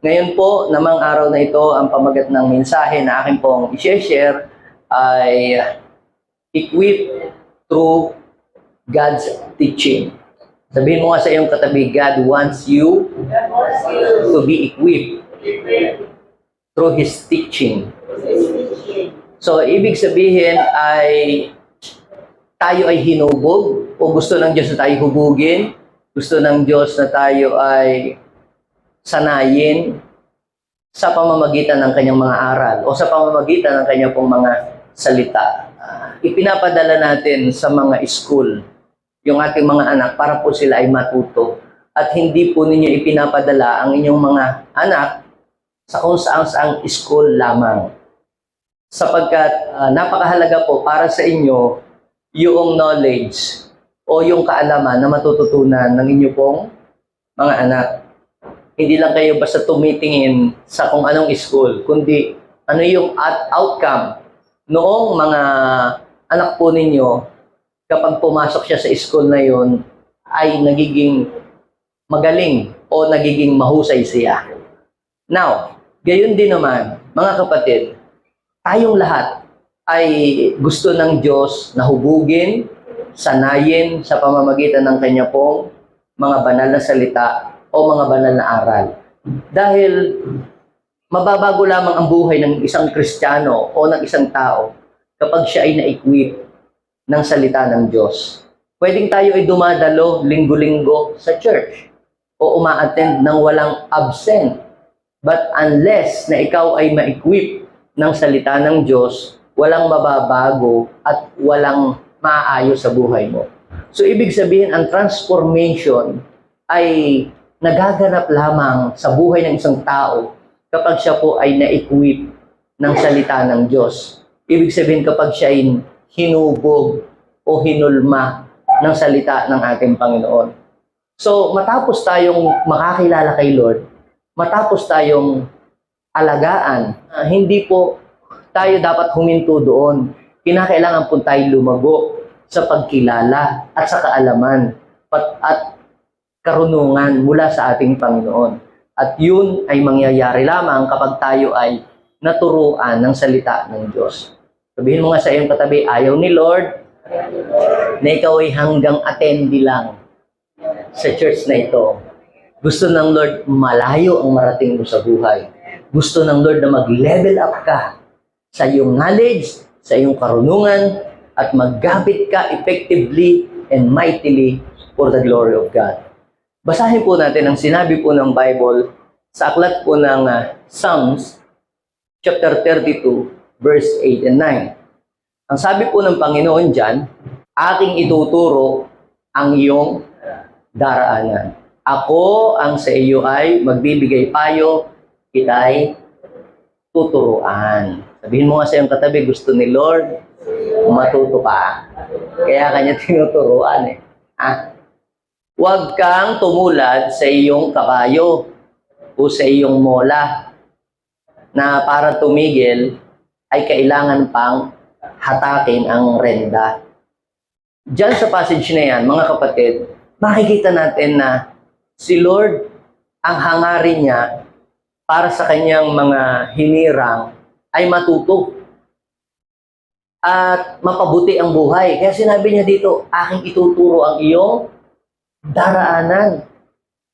Ngayon po, namang araw na ito, ang pamagat ng mensahe na akin pong i-share ay equip through God's teaching. Sabihin mo nga sa iyong katabi, God wants you to be equipped through His teaching. So, ibig sabihin ay tayo ay hinubog o gusto ng Diyos na tayo hubugin, gusto ng Diyos na tayo ay sanayin sa pamamagitan ng kanyang mga aral o sa pamamagitan ng kanyang pong mga salita. Ipinapadala natin sa mga school yung ating mga anak para po sila ay matuto. At hindi po ninyo ipinapadala ang inyong mga anak sa kung saan school lamang. Sapagkat napakahalaga po para sa inyo yung knowledge o yung kaalaman na matututunan ng inyo pong mga anak. Hindi lang kayo basta tumitingin sa kung anong school, kundi ano yung outcome noong mga anak po ninyo kapag pumasok siya sa school na yon ay nagiging magaling o nagiging mahusay siya. Now, gayon din naman, mga kapatid, tayong lahat ay gusto ng Diyos na hubugin, sanayin sa pamamagitan ng kanya pong mga banal na salita o mga banal na aral. Dahil mababago lamang ang buhay ng isang Kristiyano o ng isang tao kapag siya ay na-equip ng salita ng Diyos. Pwedeng tayo ay dumadalo linggo-linggo sa church o uma-attend ng walang absent. But unless na ikaw ay ma-equip ng salita ng Diyos, walang mababago at walang maaayos sa buhay mo. So, ibig sabihin, ang transformation ay nagaganap lamang sa buhay ng isang tao kapag siya po ay na-equip ng salita ng Diyos. Ibig sabihin, kapag siya ay hinubog o hinulma ng salita ng ating Panginoon. So, matapos tayong makakilala kay Lord, matapos tayong alagaan, hindi po tayo dapat huminto doon. Kinakailangan po tayo lumago sa pagkilala at sa kaalaman at karunungan mula sa ating Panginoon. At yun ay mangyayari lamang kapag tayo ay naturuan ng salita ng Diyos. Sabihin mo nga sa iyong katabi, ayaw ni Lord na ikaw ay hanggang attendee lang sa church na ito. Gusto ng Lord malayo ang marating mo sa buhay. Gusto ng Lord na mag-level up ka sa iyong knowledge, sa iyong karunungan, at maggabit ka effectively and mightily for the glory of God. Basahin po natin ang sinabi po ng Bible sa aklat po ng Psalms, chapter 32, verse 8 and 9. Ang sabi po ng Panginoon dyan, aking ituturo ang iyong daraanan. Ako ang sa iyo ay magbibigay payo, kita'y tuturuan. Sabihin mo nga sa iyong katabi, gusto ni Lord, matuto ka. Kaya kanya tinuturuan eh. Huwag kang tumulad sa iyong kabayo o sa iyong mola na para tumigil ay kailangan pang hatakin ang renda. Diyan sa passage na yan, mga kapatid, makikita natin na si Lord, ang hangarin niya para sa kanyang mga hinirang ay matuto at mapabuti ang buhay. Kaya sinabi niya dito, aking ituturo ang iyong daraanan.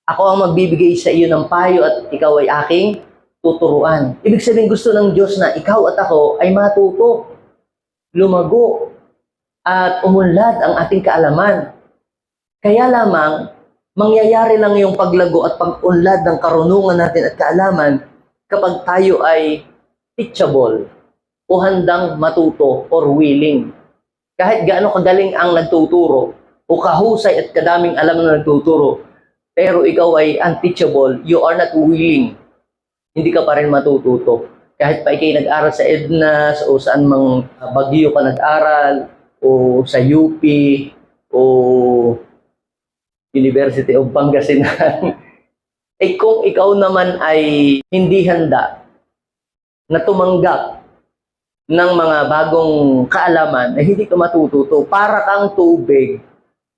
Ako ang magbibigay sa iyo ng payo at ikaw ay aking tuturuan. Ibig sabihin, gusto ng Diyos na ikaw at ako ay matuto, lumago, at umunlad ang ating kaalaman. Kaya lamang, mangyayari lang yung paglago at pag-unlad ng karunungan natin at kaalaman kapag tayo ay teachable o handang matuto or willing. Kahit gaano kagaling ang nagtuturo, o kahusay at kadaming alam na nagtuturo, pero ikaw ay unteachable, you are not willing, hindi ka pa rin matututo. Kahit pa ikay nag-aral sa EDNAS o saan mang Baguio ka nag-aral, o sa UP, o University of Pangasinan, eh kung ikaw naman ay hindi handa na tumanggap ng mga bagong kaalaman, eh hindi ka matututo. Para kang tubig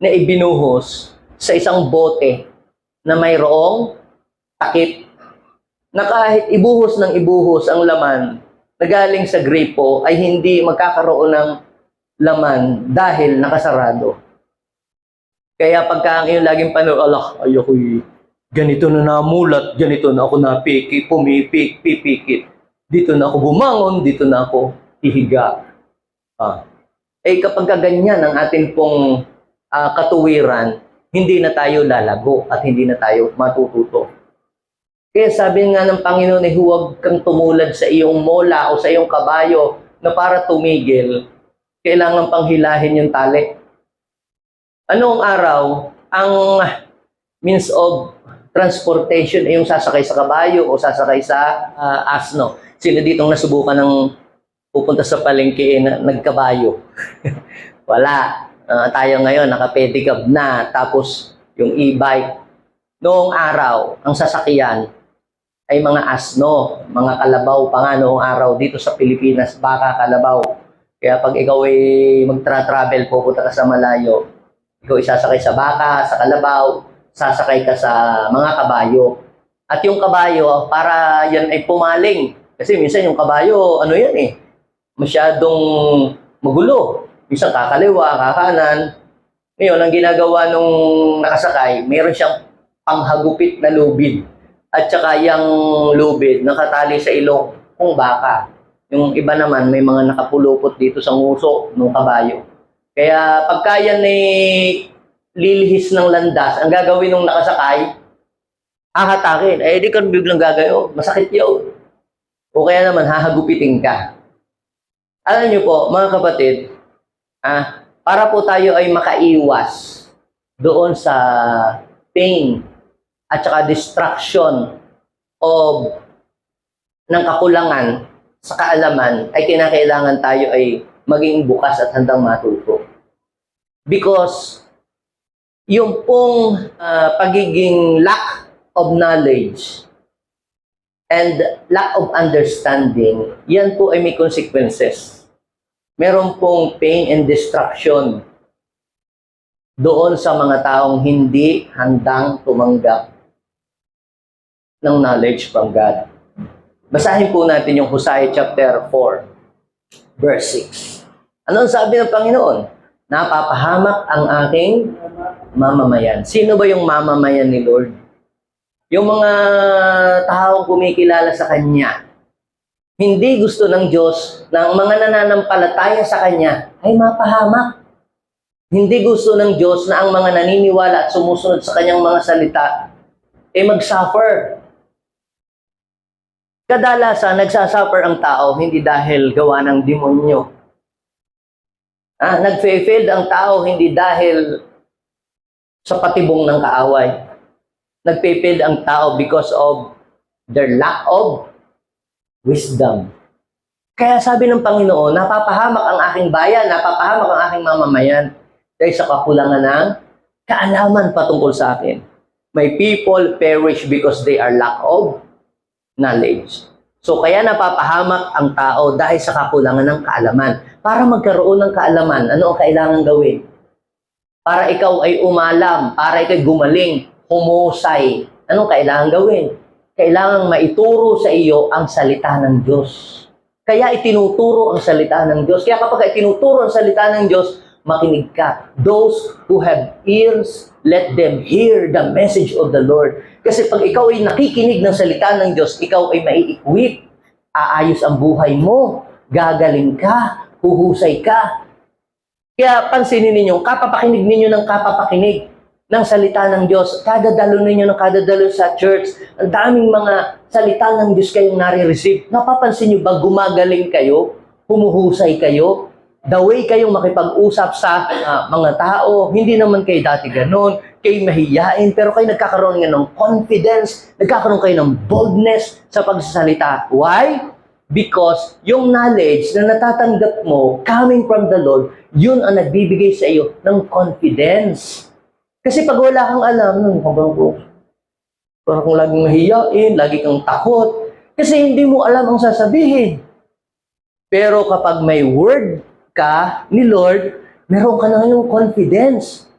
na ibinuhos sa isang bote na mayroong takip na kahit ibuhos ng ibuhos ang laman na galing sa gripo ay hindi magkakaroon ng laman dahil nakasarado. Kaya pagka ang iyong laging ayoko ganito na namulat, ganito na ako napiki, pumipik, pipikit. Dito na ako bumangon, dito na ako hihiga. Kapag ganyan ang atin pong katuwiran, hindi na tayo lalago at hindi na tayo matututo. Kaya sabi nga ng Panginoon huwag kang tumulad sa iyong mola o sa iyong kabayo na para tumigil, kailangan pang hilahin yung tali. Anong araw, ang means of transportation ay yung sasakay sa kabayo o sasakay sa asno. Sino ditong nasubukan ng pupunta sa palengke na nagkabayo? Wala. Tayo ngayon, naka-pedicab na, tapos yung e-bike. Noong araw, ang sasakyan ay mga asno, mga kalabaw pa nga noong araw dito sa Pilipinas, baka kalabaw. Kaya pag ikaw ay magtra-travel, pupunta ka sa malayo, ikaw isasakay sa baka, sa kalabaw, sasakay ka sa mga kabayo. At yung kabayo, para yan ay pumaling. Kasi minsan yung kabayo, masyadong magulo. Minsan kakaliwa, kakanan. Ngayon, ang ginagawa nung nakasakay, meron siyang panghagupit na lubid. At saka yung lubid, nakatali sa ilong ng baka. Yung iba naman, may mga nakapulupot dito sa nguso ng kabayo. Kaya pagka yan ay lilihis ng landas, ang gagawin ng nakasakay, hahatakin. Di ka biglang gagayo, masakit yun. O kaya naman, hahagupitin ka. Alam niyo po, mga kapatid, para po tayo ay makaiwas doon sa pain at saka distraction ng kakulangan sa kaalaman, ay kinakailangan tayo ay maging bukas at handang matuto. Because yung pong pagiging lack of knowledge and lack of understanding, yan po ay may consequences. Meron pong pain and distraction doon sa mga taong hindi handang tumanggap ng knowledge from God. Basahin po natin yung Hosea chapter 4, verse 6. Ano ang sabi ng Panginoon? Napapahamak ang aking mamamayan. Sino ba yung mamamayan ni Lord? Yung mga taong kumikilala sa Kanya. Hindi gusto ng Diyos na ang mga nananampalataya sa Kanya ay mapahamak. Hindi gusto ng Diyos na ang mga naniniwala at sumusunod sa Kanyang mga salita ay mag-suffer. Kadalasan, nagsasuffer ang tao hindi dahil gawa ng demonyo. Nag-failed ang tao hindi dahil sa patibong ng kaaway. Nag-failed ang tao because of their lack of wisdom. Kaya sabi ng Panginoon, napapahamak ang aking bayan, napapahamak ang aking mamamayan dahil sa kakulangan ng kaalaman patungkol sa akin. My people perish because they are lack of knowledge. So kaya napapahamak ang tao dahil sa kakulangan ng kaalaman. Para magkaroon ng kaalaman, ano ang kailangan gawin? Para ikaw ay umalam, para ikaw ay gumaling, humusay. Anong kailangan gawin? Kailangan maituro sa iyo ang salita ng Diyos. Kaya itinuturo ang salita ng Diyos. Kaya kapag itinuturo ang salita ng Diyos, makinig ka. Those who have ears, let them hear the message of the Lord. Kasi pag ikaw ay nakikinig ng salita ng Diyos, ikaw ay mai-equip, aayos ang buhay mo, gagaling ka, huhusay ka. Kaya pansinin ninyo, kapapakinig ninyo ng kapapakinig ng salita ng Diyos. Kadadalo ninyo ng kadadalo sa church. Ang daming mga salita ng Diyos kayong nare-receive. Napapansin nyo ba gumagaling kayo? Humuhusay kayo? The way kayong makipag-usap sa mga tao, hindi naman kayo dati ganon, kayo mahiyain, pero kayo nagkakaroon nga ng confidence, nagkakaroon kayo ng boldness sa pagsasalita. Why? Because yung knowledge na natatanggap mo coming from the Lord, yun ang nagbibigay sa iyo ng confidence. Kasi pag wala kang alam, parang kung laging mahiyain, lagi kang takot, kasi hindi mo alam ang sasabihin. Pero kapag may word ka ni Lord, meron ka na yung confidence.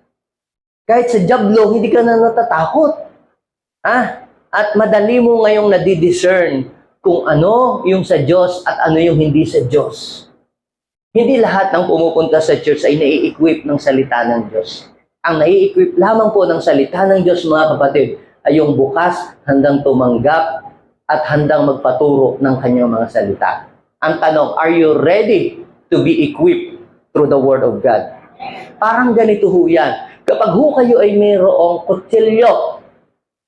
Kahit sa jablo, hindi ka na natatakot. At madali mo ngayong nadidiscern kung ano yung sa Diyos at ano yung hindi sa Diyos. Hindi lahat ng pumupunta sa church ay nai-equip ng salita ng Diyos. Ang nai-equip lamang po ng salita ng Diyos, mga kapatid, ay yung bukas, handang tumanggap, at handang magpaturo ng kanyang mga salita. Ang tanong, are you ready to be equipped through the Word of God? Parang ganito ho yan. Kapag ho kayo ay mayroong kutsilyo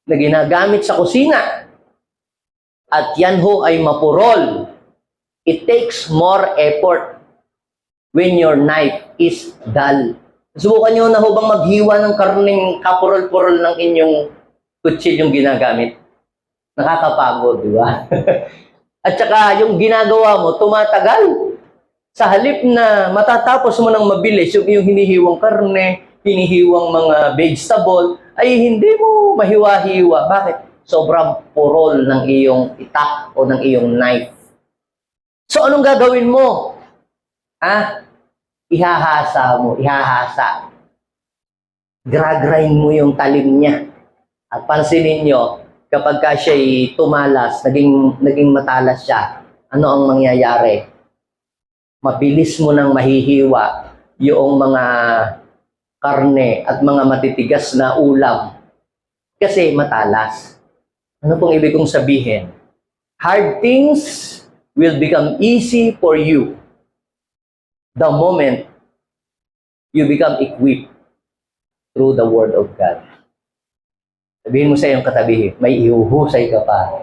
na ginagamit sa kusina, at yan ho ay mapurol, it takes more effort when your knife is dull. Subukan nyo na ho bang maghiwa ng karning kapurol-purol ng inyong kutsilyong ginagamit? Nakakapagod, di ba? At saka yung ginagawa mo, tumatagal. Sa halip na matatapos mo ng mabilis yung iyong hinihiwang karne, hinihiwang mga vegetable, ay hindi mo mahiwa-hiwa. Bakit? Sobrang purol ng iyong itak o ng iyong knife. So, anong gagawin mo? Ihahasa mo, ihahasa. Gragrind mo yung talim niya. At pansinin nyo, kapag ka siya'y tumalas, naging matalas siya, ano ang mangyayari? Mabilis mo nang mahihiwa yung mga karne at mga matitigas na ulam kasi matalas. Ano pong ibig kong sabihin? Hard things will become easy for you the moment you become equipped through the Word of God. Sabihin mo sa iyong katabi, may ihuhusay ka pa,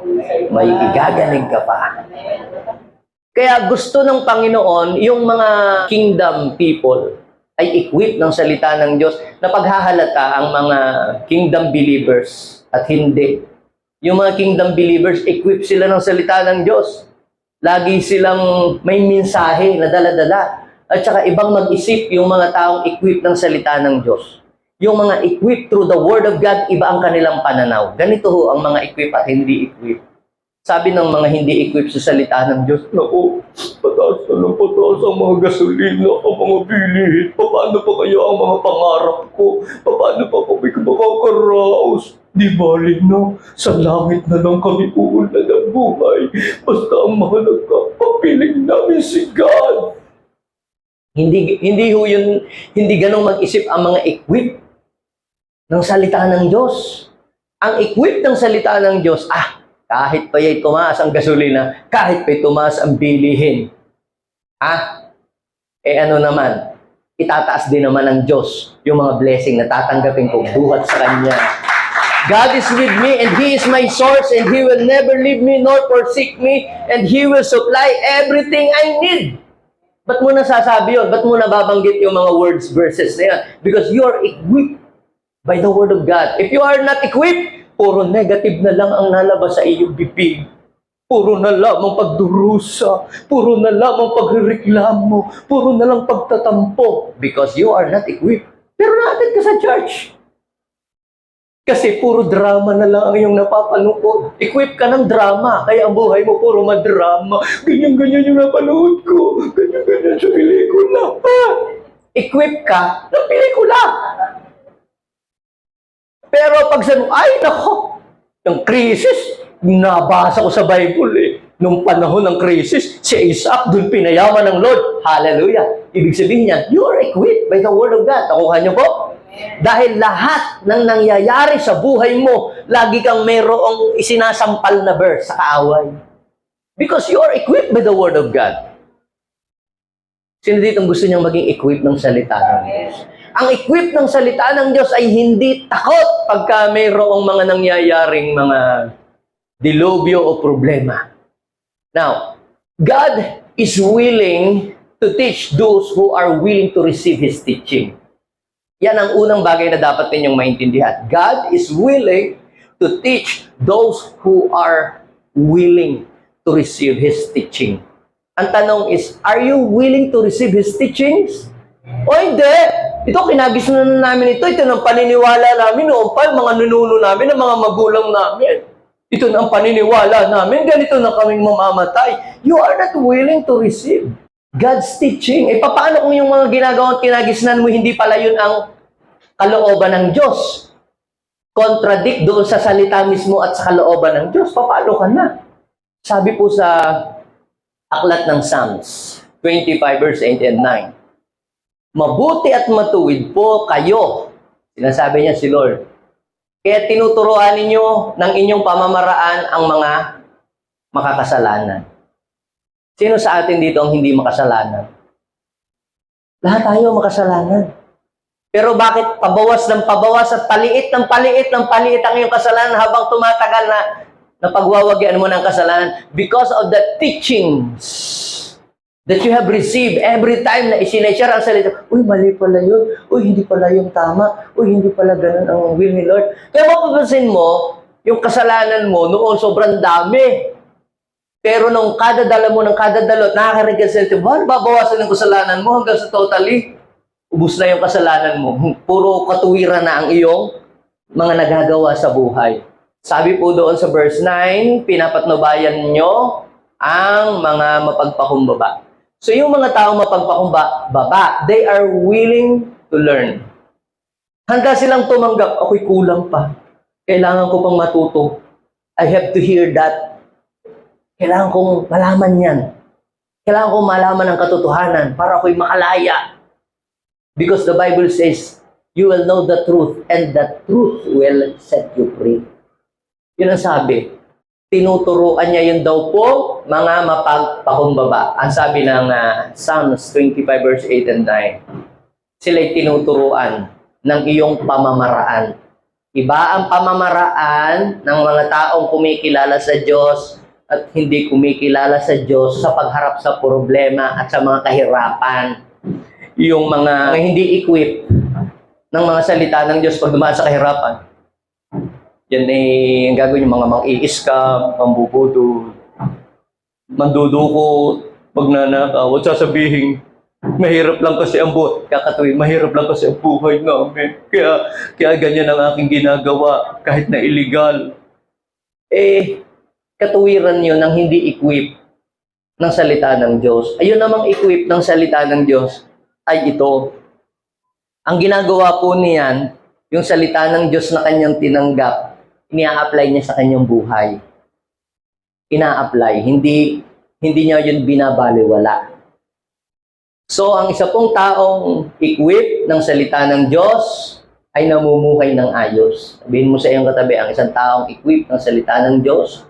may igagaling ka pa. Kaya gusto ng Panginoon, yung mga kingdom people ay equipped ng salita ng Diyos na paghahalata ang mga kingdom believers at hindi. Yung mga kingdom believers, equipped sila ng salita ng Diyos. Lagi silang may mensahe na dala-dala. At saka ibang mag-isip yung mga taong equipped ng salita ng Diyos. Yung mga equipped through the Word of God, iba ang kanilang pananaw. Ganito ho ang mga equipped at hindi equipped. Sabi ng mga hindi equipped sa salita ng Diyos, naku, pataas na lang pataas ang mga gasolina, ang mga bilihin, paano pa kaya ang mga pangarap ko, paano pa kami makakaraos? Di bali na, sa langit na lang kami uulan ng buhay, basta ang mahalaga, papiling namin si God. Hindi ho yun, hindi ganong mag-isip ang mga equipped ng salita ng Diyos. Ang equipped ng salita ng Diyos, kahit pa ya'y tumaas ang gasolina, kahit pa'y tumaas ang bilihin. Ano naman, itataas din naman ng Diyos yung mga blessing na tatanggapin ko buhat sa Kanya. God is with me and He is my source and He will never leave me nor forsake me and He will supply everything I need. Ba't mo nasasabi yun? Ba't mo nababanggit yung mga words, verses na yan? Because you are equipped by the Word of God. If you are not equipped, puro negative na lang ang nalabas sa iyong bibig. Puro na lamang pagdurusa. Puro na lamang pagreklamo. Puro na lang pagtatampo. Because you are not equipped. Pero natin ka sa church. Kasi puro drama na lang ang iyong napapanood. Equip ka ng drama, kaya ang buhay mo puro madrama. Ganyan-ganyan yung napanood ko. Ganyan-ganyan sa pelikula. Equip ka ng pelikula. Pero pag sabi, nako, yung crisis, nabasa ko sa Bible Nung panahon ng crisis, si Isaac dun pinayaman ng Lord. Hallelujah. Ibig sabihin niya, you are equipped by the Word of God. Nakuha niyo po? Dahil lahat ng nangyayari sa buhay mo, lagi kang mayroong isinasampal na verse sa kaaway. Because you are equipped by the Word of God. Sino dito gusto niyang maging equipped ng salita ng Diyos? Ang equipped ng salita ng Diyos ay hindi takot pagka mayroong mga nangyayaring mga dilubyo o problema. Now, God is willing to teach those who are willing to receive His teaching. Yan ang unang bagay na dapat ninyong maintindihan. God is willing to teach those who are willing to receive His teaching. Ang tanong is, are you willing to receive His teachings? O hindi. Ito, kinagisnan namin ito. Ito ang paniniwala namin noon pa, mga nununo namin, ang mga magulang namin. Ito na ang paniniwala namin. Ganito na kaming mamamatay. You are not willing to receive God's teaching. Paano kung yung mga ginagawa at kinagisnan mo, hindi pala yun ang kalooban ng Diyos? contradict doon sa salita mismo at sa kalooban ng Diyos, papalo ka na. Sabi po sa aklat ng Psalms 25 verse 8 and 9, mabuti at matuwid po kayo, sinasabi niya si Lord, kaya tinuturuan ninyo ng inyong pamamaraan ang mga makakasalanan. Sino sa atin dito ang hindi makasalanan? Lahat tayo makasalanan. Pero bakit pabawas ng pabawas at paliit ng paliit ng paliit ang iyong kasalanan habang tumatagal na pagwawagyan mo ng kasalanan? Because of the teachings that you have received every time na isineshare ang salita. Uy, mali pala yun. Uy, hindi pala yung tama. Uy, hindi pala ganun ang will ni Lord. Kaya mapapansin mo, yung kasalanan mo noon sobrang dami. Pero nung kadadala mo ng kadadalot, nakakarinig ka sa salita, babawasan ng kasalanan mo hanggang sa totally, ubus na yung kasalanan mo. Puro katuwiran na ang iyong mga nagagawa sa buhay. Sabi po doon sa verse 9, pinapatnubayan nyo ang mga mapagpakumbaba. So yung mga taong mapagpakumbaba, they are willing to learn. Handa silang tumanggap, ako'y kulang pa. Kailangan ko pang matuto. I have to hear that. Kailangan kong malaman yan. Kailangan kong malaman ang katotohanan para ako'y makalaya. Because the Bible says, you will know the truth and the truth will set you free. Yun ang sabi. Tinuturuan niya yun daw po, mga mapagpakumbaba. Ang sabi ng Psalms 25 verse 8 and 9. Sila'y tinuturuan ng iyong pamamaraan. Iba ang pamamaraan ng mga taong kumikilala sa Diyos at hindi kumikilala sa Diyos sa pagharap sa problema at sa mga kahirapan. Yung mga hindi equipped ng mga salita ng Diyos pag dumaan sa kahirapan. Yan ang gagawin yung mga mang-i-scam, pambubudol, mandudukot, magnanakaw, at sasabihin, mahirap lang kasi ang buhay. Kakatuwin, mahirap lang kasi ang buhay namin. Kaya ganyan ang aking ginagawa, kahit na illegal. Katuwiran yun ng hindi equip ng salita ng Diyos. Ayun namang equip ng salita ng Diyos ay ito. Ang ginagawa po niyan, yung salita ng Diyos na kanyang tinanggap, ina-apply niya sa kanyang buhay. Ina-apply. Hindi niya yun binabaliwala. So, ang isa pong taong equip ng salita ng Diyos ay namumuhay ng ayos. Sabihin mo sa iyong katabi, ang isang taong equip ng salita ng Diyos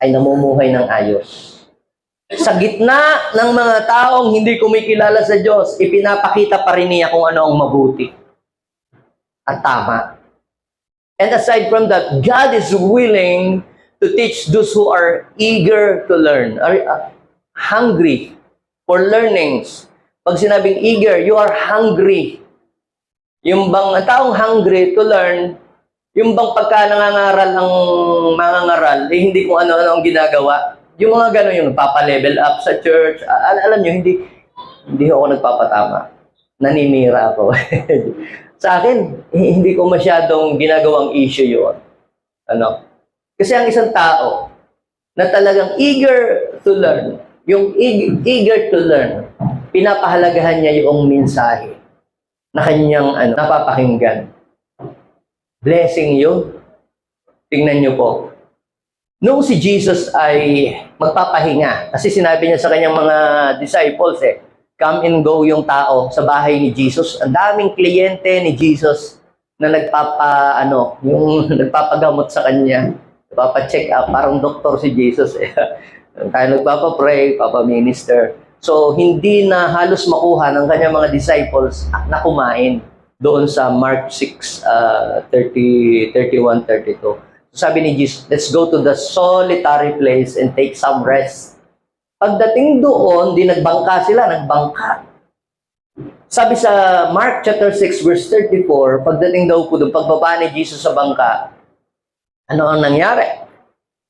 ay namumuhay ng ayos. Sa gitna ng mga taong hindi kumikilala sa Diyos, ipinapakita pa rin niya kung ano ang mabuti at tama. And aside from that, God is willing to teach those who are eager to learn, are hungry for learnings. Pag sinabing eager, you are hungry. Yung bang taong hungry to learn, yung bang pagka nangangaral ang mangangaral, hindi kung ano-ano ang ginagawa. Yung mga gano'n, yung nagpapa-level up sa church. Alam nyo, hindi ako nagpapatama. Naninira ako. Sa akin, hindi ko masyadong ginagawang issue yun. Ano? Kasi ang isang tao na talagang eager to learn, yung eager to learn, pinapahalagahan niya yung mensahe na kanyang napapakinggan. Blessing yun. Tingnan niyo po. Noong si Jesus ay magpapahinga, kasi sinabi niya sa kanyang mga disciples, come and go yung tao sa bahay ni Jesus. Ang daming kliyente ni Jesus na yung nagpapagamot sa kanya, nagpapa-check up, parang doktor si Jesus. Tayo nagpapa-pray, papa-minister. So, hindi na halos makuha ng kanyang mga disciples na kumain doon sa Mark 6, 31, 32. So, sabi ni Jesus, let's go to the solitary place and take some rest. Pagdating doon, nagbangka sila, nagbangka. Sabi sa Mark chapter 6 verse 34, pagdating daw po doon, pagbaba ni Jesus sa bangka, ano ang nangyari?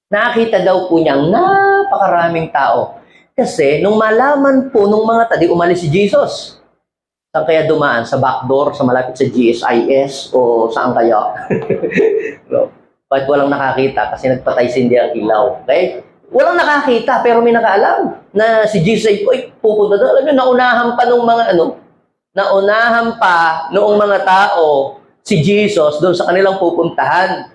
Nakita daw po niyang napakaraming tao. Kasi nung malaman po nung mga tadi, umalis si Jesus. Saan kaya dumaan? Sa backdoor, sa malapit sa GSIS, o saan kaya? No. Bakit walang nakakita? Kasi nagpatay sindi ang ilaw. Okay? Walang nakakita, pero may nakaalam na si Jesus ay, pupunta doon. Alam nyo, naunahan pa noong mga naunahan pa noong mga tao si Jesus doon sa kanilang pupuntahan.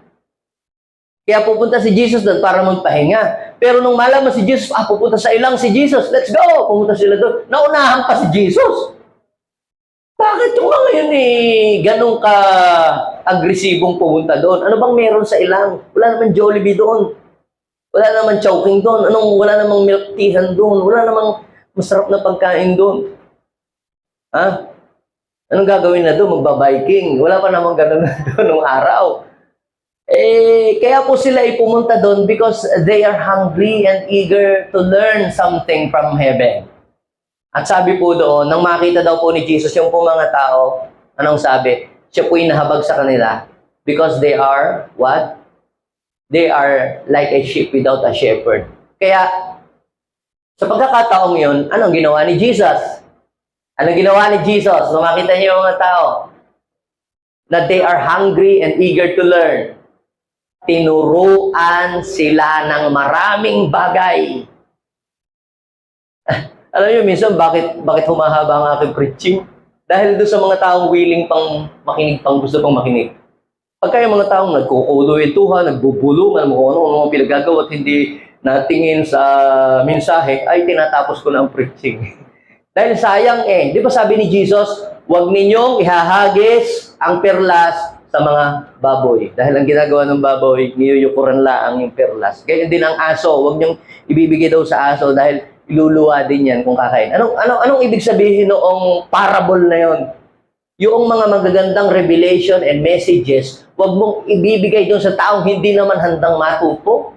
Kaya pupunta si Jesus doon para magpahinga. Pero nung malaman si Jesus, pupunta sa ilang si Jesus, let's go! Pumunta sila doon. Naunahan pa si Jesus. Bakit yung mga yun ganun ka agresibong pumunta doon? Ano bang meron sa ilang? Wala naman Jollibee doon. Wala naman Chowking doon. Wala namang milk teahan doon. Wala namang masarap na pagkain doon. Ha? Anong gagawin na doon? Magbabiking. Wala pa namang ganun na doon nung araw. Kaya po sila pumunta doon because they are hungry and eager to learn something from heaven. At sabi po doon, nang makita daw po ni Jesus yung po mga tao, anong sabi? Siya po nahabag sa kanila because they are, what? They are like a sheep without a shepherd. Kaya, sa pagkakataong yun, anong ginawa ni Jesus? Anong ginawa ni Jesus? Nung makita niyo yung mga tao, that they are hungry and eager to learn. Tinuruan sila ng maraming bagay. Alam niyo, minsan, bakit humahaba ang aking preaching? Dahil doon sa mga taong willing pang makinig, pang gusto pang makinig. Pagka yung mga taong nagkukulo-ituhan, nagbubulungan, kung ano pinagagawa at hindi natingin sa mensahe, ay tinatapos ko na ang preaching. Dahil sayang di ba sabi ni Jesus, huwag ninyong ihahagis ang perlas sa mga baboy. Dahil ang ginagawa ng baboy, niyuyukuran laang yung perlas. Ganyan din ang aso. Huwag niyong ibibigay daw sa aso dahil iluluwa din yan kung kakain. Anong ibig sabihin noong parable na yon? Yung mga magagandang revelation and messages, huwag mong ibibigay doon sa taong hindi naman handang matuto.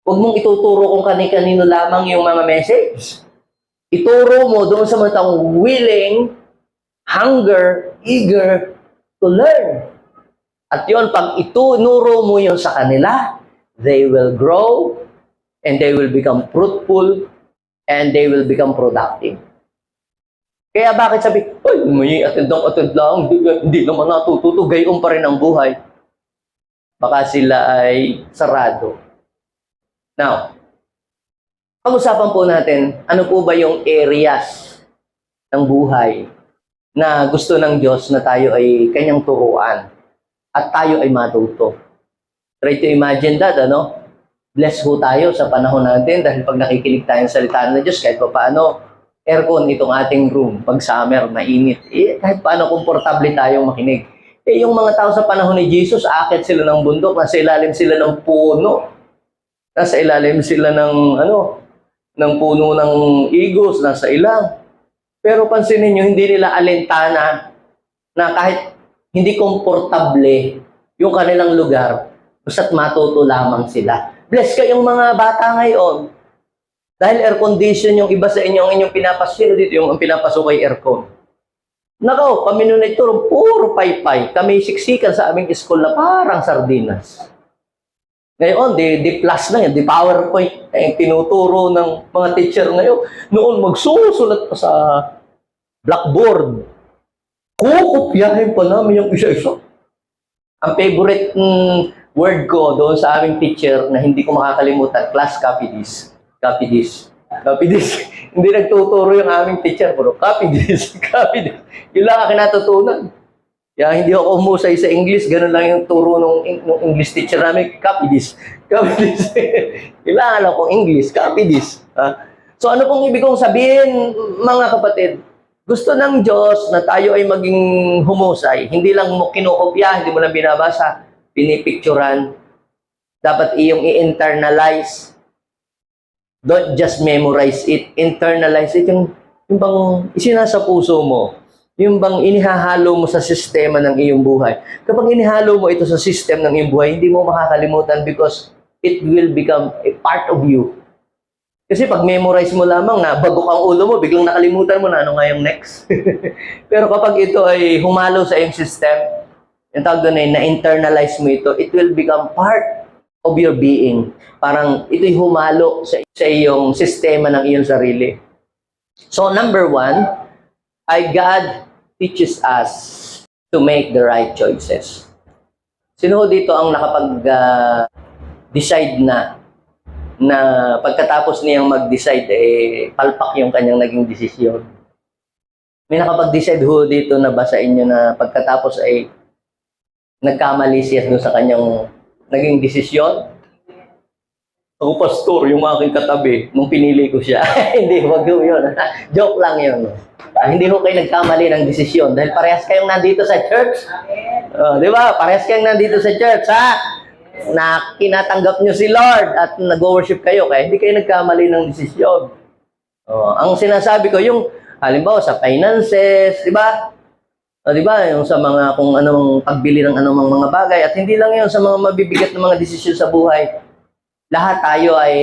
Huwag mong ituturo kung kani-kanino lamang yung mga message. Ituro mo doon sa mga taong willing, hunger, eager to learn. At yun, pag itunuro mo yun sa kanila, they will grow and they will become fruitful and they will become productive. Kaya bakit sabi, may atid lang, hindi naman natututo, gayon pa rin ang buhay. Baka sila ay sarado. Now, pag-usapan po natin, ano po ba yung areas ng buhay na gusto ng Diyos na tayo ay kanyang turuan at tayo ay matuto. Try to imagine that, Bless ho tayo sa panahon natin dahil pag nakikinig tayo sa salita ng Diyos, kahit pa paano, aircon itong ating room, pag summer, mainit, kahit paano komportable tayong makinig. Yung mga tao sa panahon ni Jesus, akit sila ng bundok, nasa ilalim sila ng puno, nasa ilalim sila ng puno ng igos, nasa ilang. Pero pansinin nyo, hindi nila alintana na kahit hindi komportable yung kanilang lugar, basta't matuto lamang sila. Bless kayong mga bata ngayon. Dahil air condition yung iba sa inyo, ang inyong pinapasok dito, yung pinapasok ay aircon. Nakaw, kami nun ito, puro paypay. Kami siksikan sa aming school na parang sardinas. Ngayon, di plus na yan, di PowerPoint, tinuturo ng mga teacher ngayon. Noon, magsusulat pa sa blackboard. Kukupyahin pa namin yung isa-isa. Ang favorite word ko doon sa aming teacher na hindi ko makakalimutan, class copy this. Copy this. Copy this. Hindi nagtuturo yung aming teacher, pero copy this. Copy this. Yun lang aking natutunan. Kaya hindi ako umusay sa English, ganun lang yung turo ng English teacher namin, copy this. Copy this. Kailangan akong English, copy this. So ano pong ibig kong sabihin, mga kapatid? Gusto ng Diyos na tayo ay maging humusay. Hindi lang mo kinukopya, hindi mo lang binabasa, pinipicturan. Dapat iyong i-internalize. Don't just memorize it. Internalize it. Yung bang isinasa puso mo. Yung bang inihahalo mo sa sistema ng iyong buhay. Kapag inihalo mo ito sa system ng iyong buhay, hindi mo makakalimutan because it will become a part of you. Kasi pag memorize mo lamang na bagok ang ulo mo, biglang nakalimutan mo na ano nga yung next. Pero kapag ito ay humalo sa iyong system, yung tawag doon ay na-internalize mo ito, it will become part of your being. Parang ito'y humalo sa iyong sistema ng iyong sarili. So number 1, God teaches us to make the right choices. Sino dito ang nakapag-decide na pagkatapos niyang mag-decide, palpak yung kanyang naging desisyon? May nakapag-decide ho dito na ba sa inyo na pagkatapos ay nagkamali siya doon sa kanyang naging desisyon? Ako, pastor, yung aking katabi, nung pinili ko siya. Hindi, wag yun. Joke lang yun. Hindi ko kayo nagkamali ng desisyon dahil parehas kayong nandito sa church. Di ba? Parehas kayong nandito sa church, ha? Na kinatanggap nyo si Lord at nag-worship kayo, kaya hindi kayo nagkamali ng desisyon. Ang sinasabi ko, yung halimbawa sa finances, di ba? Di ba? Yung sa mga kung anong pagbili ng anumang mga bagay at hindi lang yun sa mga mabibigat na mga desisyon sa buhay. Lahat tayo ay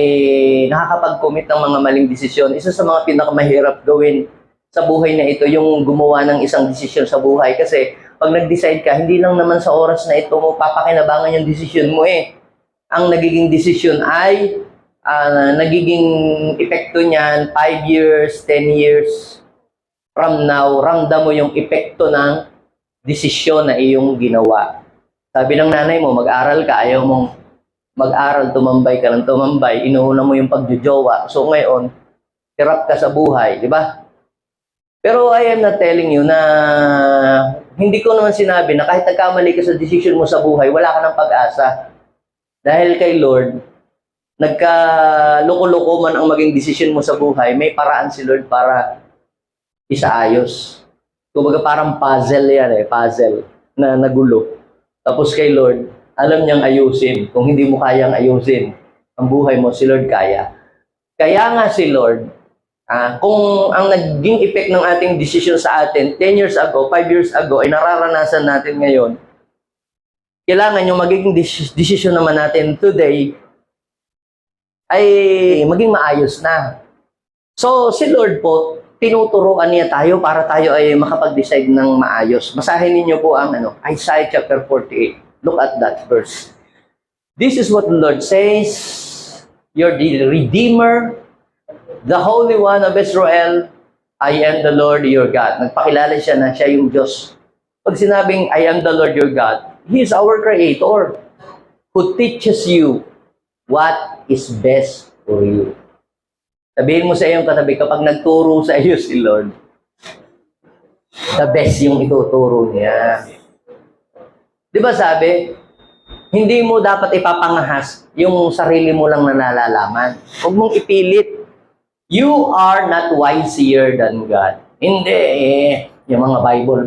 nakakapag-commit ng mga maling desisyon. Isa sa mga pinakamahirap gawin sa buhay na ito, yung gumawa ng isang desisyon sa buhay. Kasi pag nag-decide ka, hindi lang naman sa oras na ito mo papakinabangan yung desisyon mo eh. Ang nagiging desisyon ay nagiging epekto niyan 5 years, 10 years from now, ramdam mo yung epekto ng desisyon na iyong ginawa. Sabi ng nanay mo, mag-aral ka, ayaw mong mag-aral, tumambay ka ng tumambay, inuuna mo yung pagjojowa. So ngayon, hirap ka sa buhay, di ba? Pero I am not telling you na hindi ko naman sinabi na kahit nagkamali ka sa decision mo sa buhay, wala ka ng pag-asa. Dahil kay Lord, nagka-loko-loko man ang maging decision mo sa buhay, may paraan si Lord para isaayos. Kumbaga parang puzzle yan puzzle na nagulo. Tapos kay Lord, alam niyang ayusin. Kung hindi mo kayang ayusin ang buhay mo, si Lord kaya. Kaya nga si Lord, kung ang naging effect ng ating decision sa atin 10 years ago, 5 years ago, ay nararanasan natin ngayon, kailangan yung magiging decision naman natin today ay maging maayos na. So, si Lord po, tinuturuan niya tayo para tayo ay makapag-decide ng maayos. Basahin ninyo po ang Isaiah chapter 48. Look at that verse. This is what the Lord says, you're the Redeemer, the Holy One of Israel, I am the Lord your God. Nagpakilala siya na siya yung Diyos. Pag sinabing, I am the Lord your God, He is our Creator who teaches you what is best for you. Sabihin mo sa iyong katabi, kapag nagturo sa iyo si Lord, the best yung ituturo niya. Di ba sabi, hindi mo dapat ipapangahas yung sarili mo lang na nalalaman. Huwag mong ipilit. You are not wiser than God. Hindi yung mga Bible.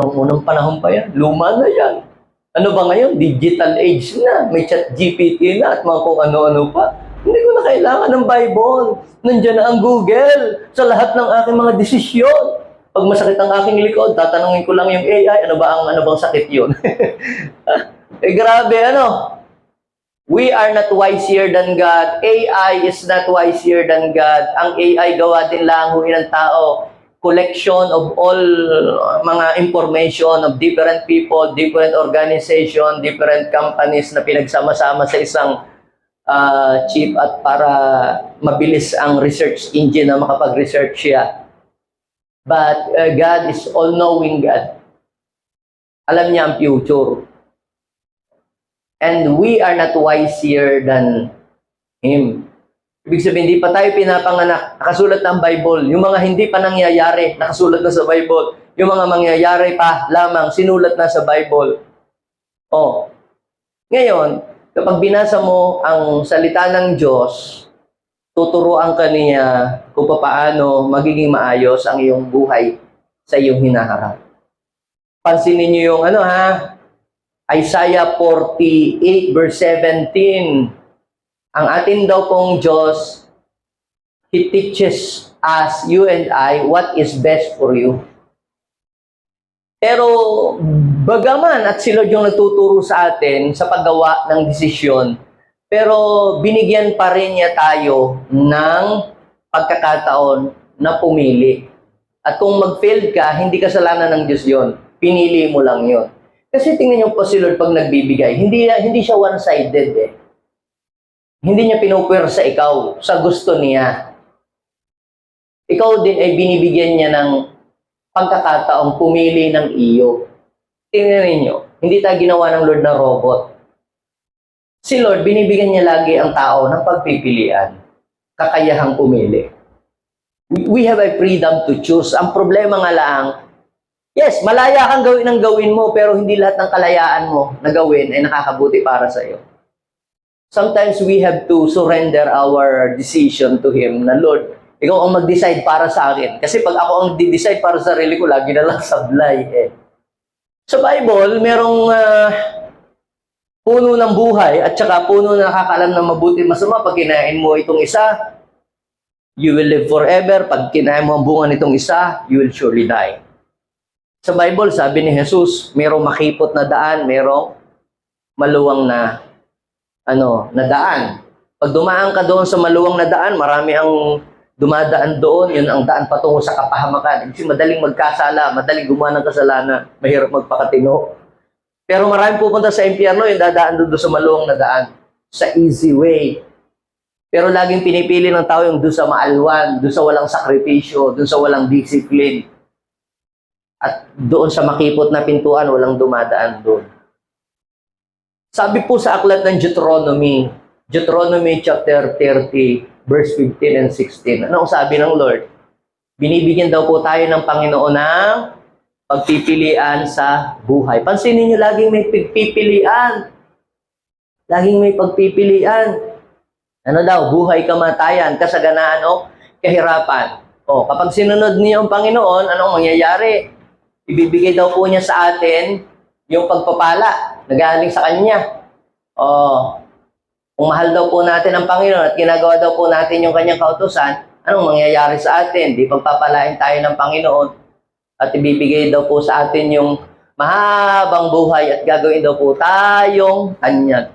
Nung unang panahon pa yan, luma na yan. Ano ba ngayon? Digital age na. May chat GPT na at mga kung ano-ano pa. Hindi ko na kailangan ng Bible. Nandiyan na ang Google sa lahat ng aking mga desisyon. Pag masakit ang aking likod, tatanungin ko lang yung AI, ano bang sakit yun? Grabe, We are not wiser than God. AI is not wiser than God. Ang AI gawa din lang ng tao. Collection of all mga information of different people, different organization, different companies na pinagsama-sama sa isang chip at para mabilis ang research engine na makapag-research siya. But God is all-knowing God. Alam niya ang future. And we are not wiser than Him. Ibig sabihin, hindi pa tayo pinapanganak. Nakasulat ng Bible. Yung mga hindi pa nangyayari, nakasulat na sa Bible. Yung mga mangyayari pa lamang, sinulat na sa Bible. Ngayon, kapag binasa mo ang salita ng Diyos, tuturuan ka niya kung paano magiging maayos ang iyong buhay sa iyong hinaharap. Pansinin niyo yung Isaiah 48 verse 17. Ang atin daw pong Diyos, He teaches us, you and I, what is best for you. Pero bagaman at si Lord yung nagtuturo sa atin sa paggawa ng desisyon, pero binigyan pa rin niya tayo ng pagkakataon na pumili. At kung mag-failed ka, hindi kasalanan ng Diyos yon. Pinili mo lang yon. Kasi tingnan niyo po si Lord pag nagbibigay, hindi siya one-sided Hindi niya pinupwersa ikaw sa gusto niya. Ikaw din ay binibigyan niya ng pagkakataong pumili ng iyo. Tingnan niyo, hindi tayo ginawa ng Lord na robot. Si Lord, binibigyan niya lagi ang tao ng pagpipilian, kakayahang pumili. We have a freedom to choose. Ang problema nga lang, Yes, malaya kang gawin ang gawin mo, pero hindi lahat ng kalayaan mo na gawin ay nakakabuti para sa iyo. Sometimes we have to surrender our decision to Him na, Lord, ikaw ang mag-decide para sa akin. Kasi pag ako ang di-decide para sa sarili ko, lagi na lang sablay eh. Sa Bible, merong puno ng buhay at saka puno na nakakaalam ng mabuti masama. Pag kinain mo itong isa, you will live forever. Pag kinain mo ang bunga nitong isa, you will surely die. Sa Bible, sabi ni Jesus, merong makipot na daan, merong maluwang na na daan. Pag dumaan ka doon sa maluwang na daan, marami ang dumadaan doon, yun ang daan patungo sa kapahamakan. Kasi madaling magkasala, madaling gumawa ng kasalanan, mahirap magpakatino. Pero marami pupunta sa impyerno, yung dadaan doon sa maluwang na daan, sa easy way. Pero laging pinipili ng tao yung doon sa maalwan, doon sa walang sakripisyo, doon sa walang discipline. At doon sa makipot na pintuan, walang dumadaan doon. Sabi po sa aklat ng Deuteronomy chapter 30, verse 15 and 16. Ano ang sabi ng Lord? Binibigyan daw po tayo ng Panginoon ng pagpipilian sa buhay. Pansinin niyo, laging may pagpipilian. Laging may pagpipilian. Ano daw? Buhay, kamatayan, kasaganaan o kahirapan. O, kapag sinunod niyo ang Panginoon, anong mangyayari? Ibibigay daw po niya sa atin yung pagpapala na galing sa Kanya. Kung mahal daw po natin ang Panginoon at ginagawa daw po natin yung Kanyang kautusan, anong mangyayari sa atin? Di pagpapalain tayo ng Panginoon at ibibigay daw po sa atin yung mahabang buhay at gagawin daw po tayong Kanya.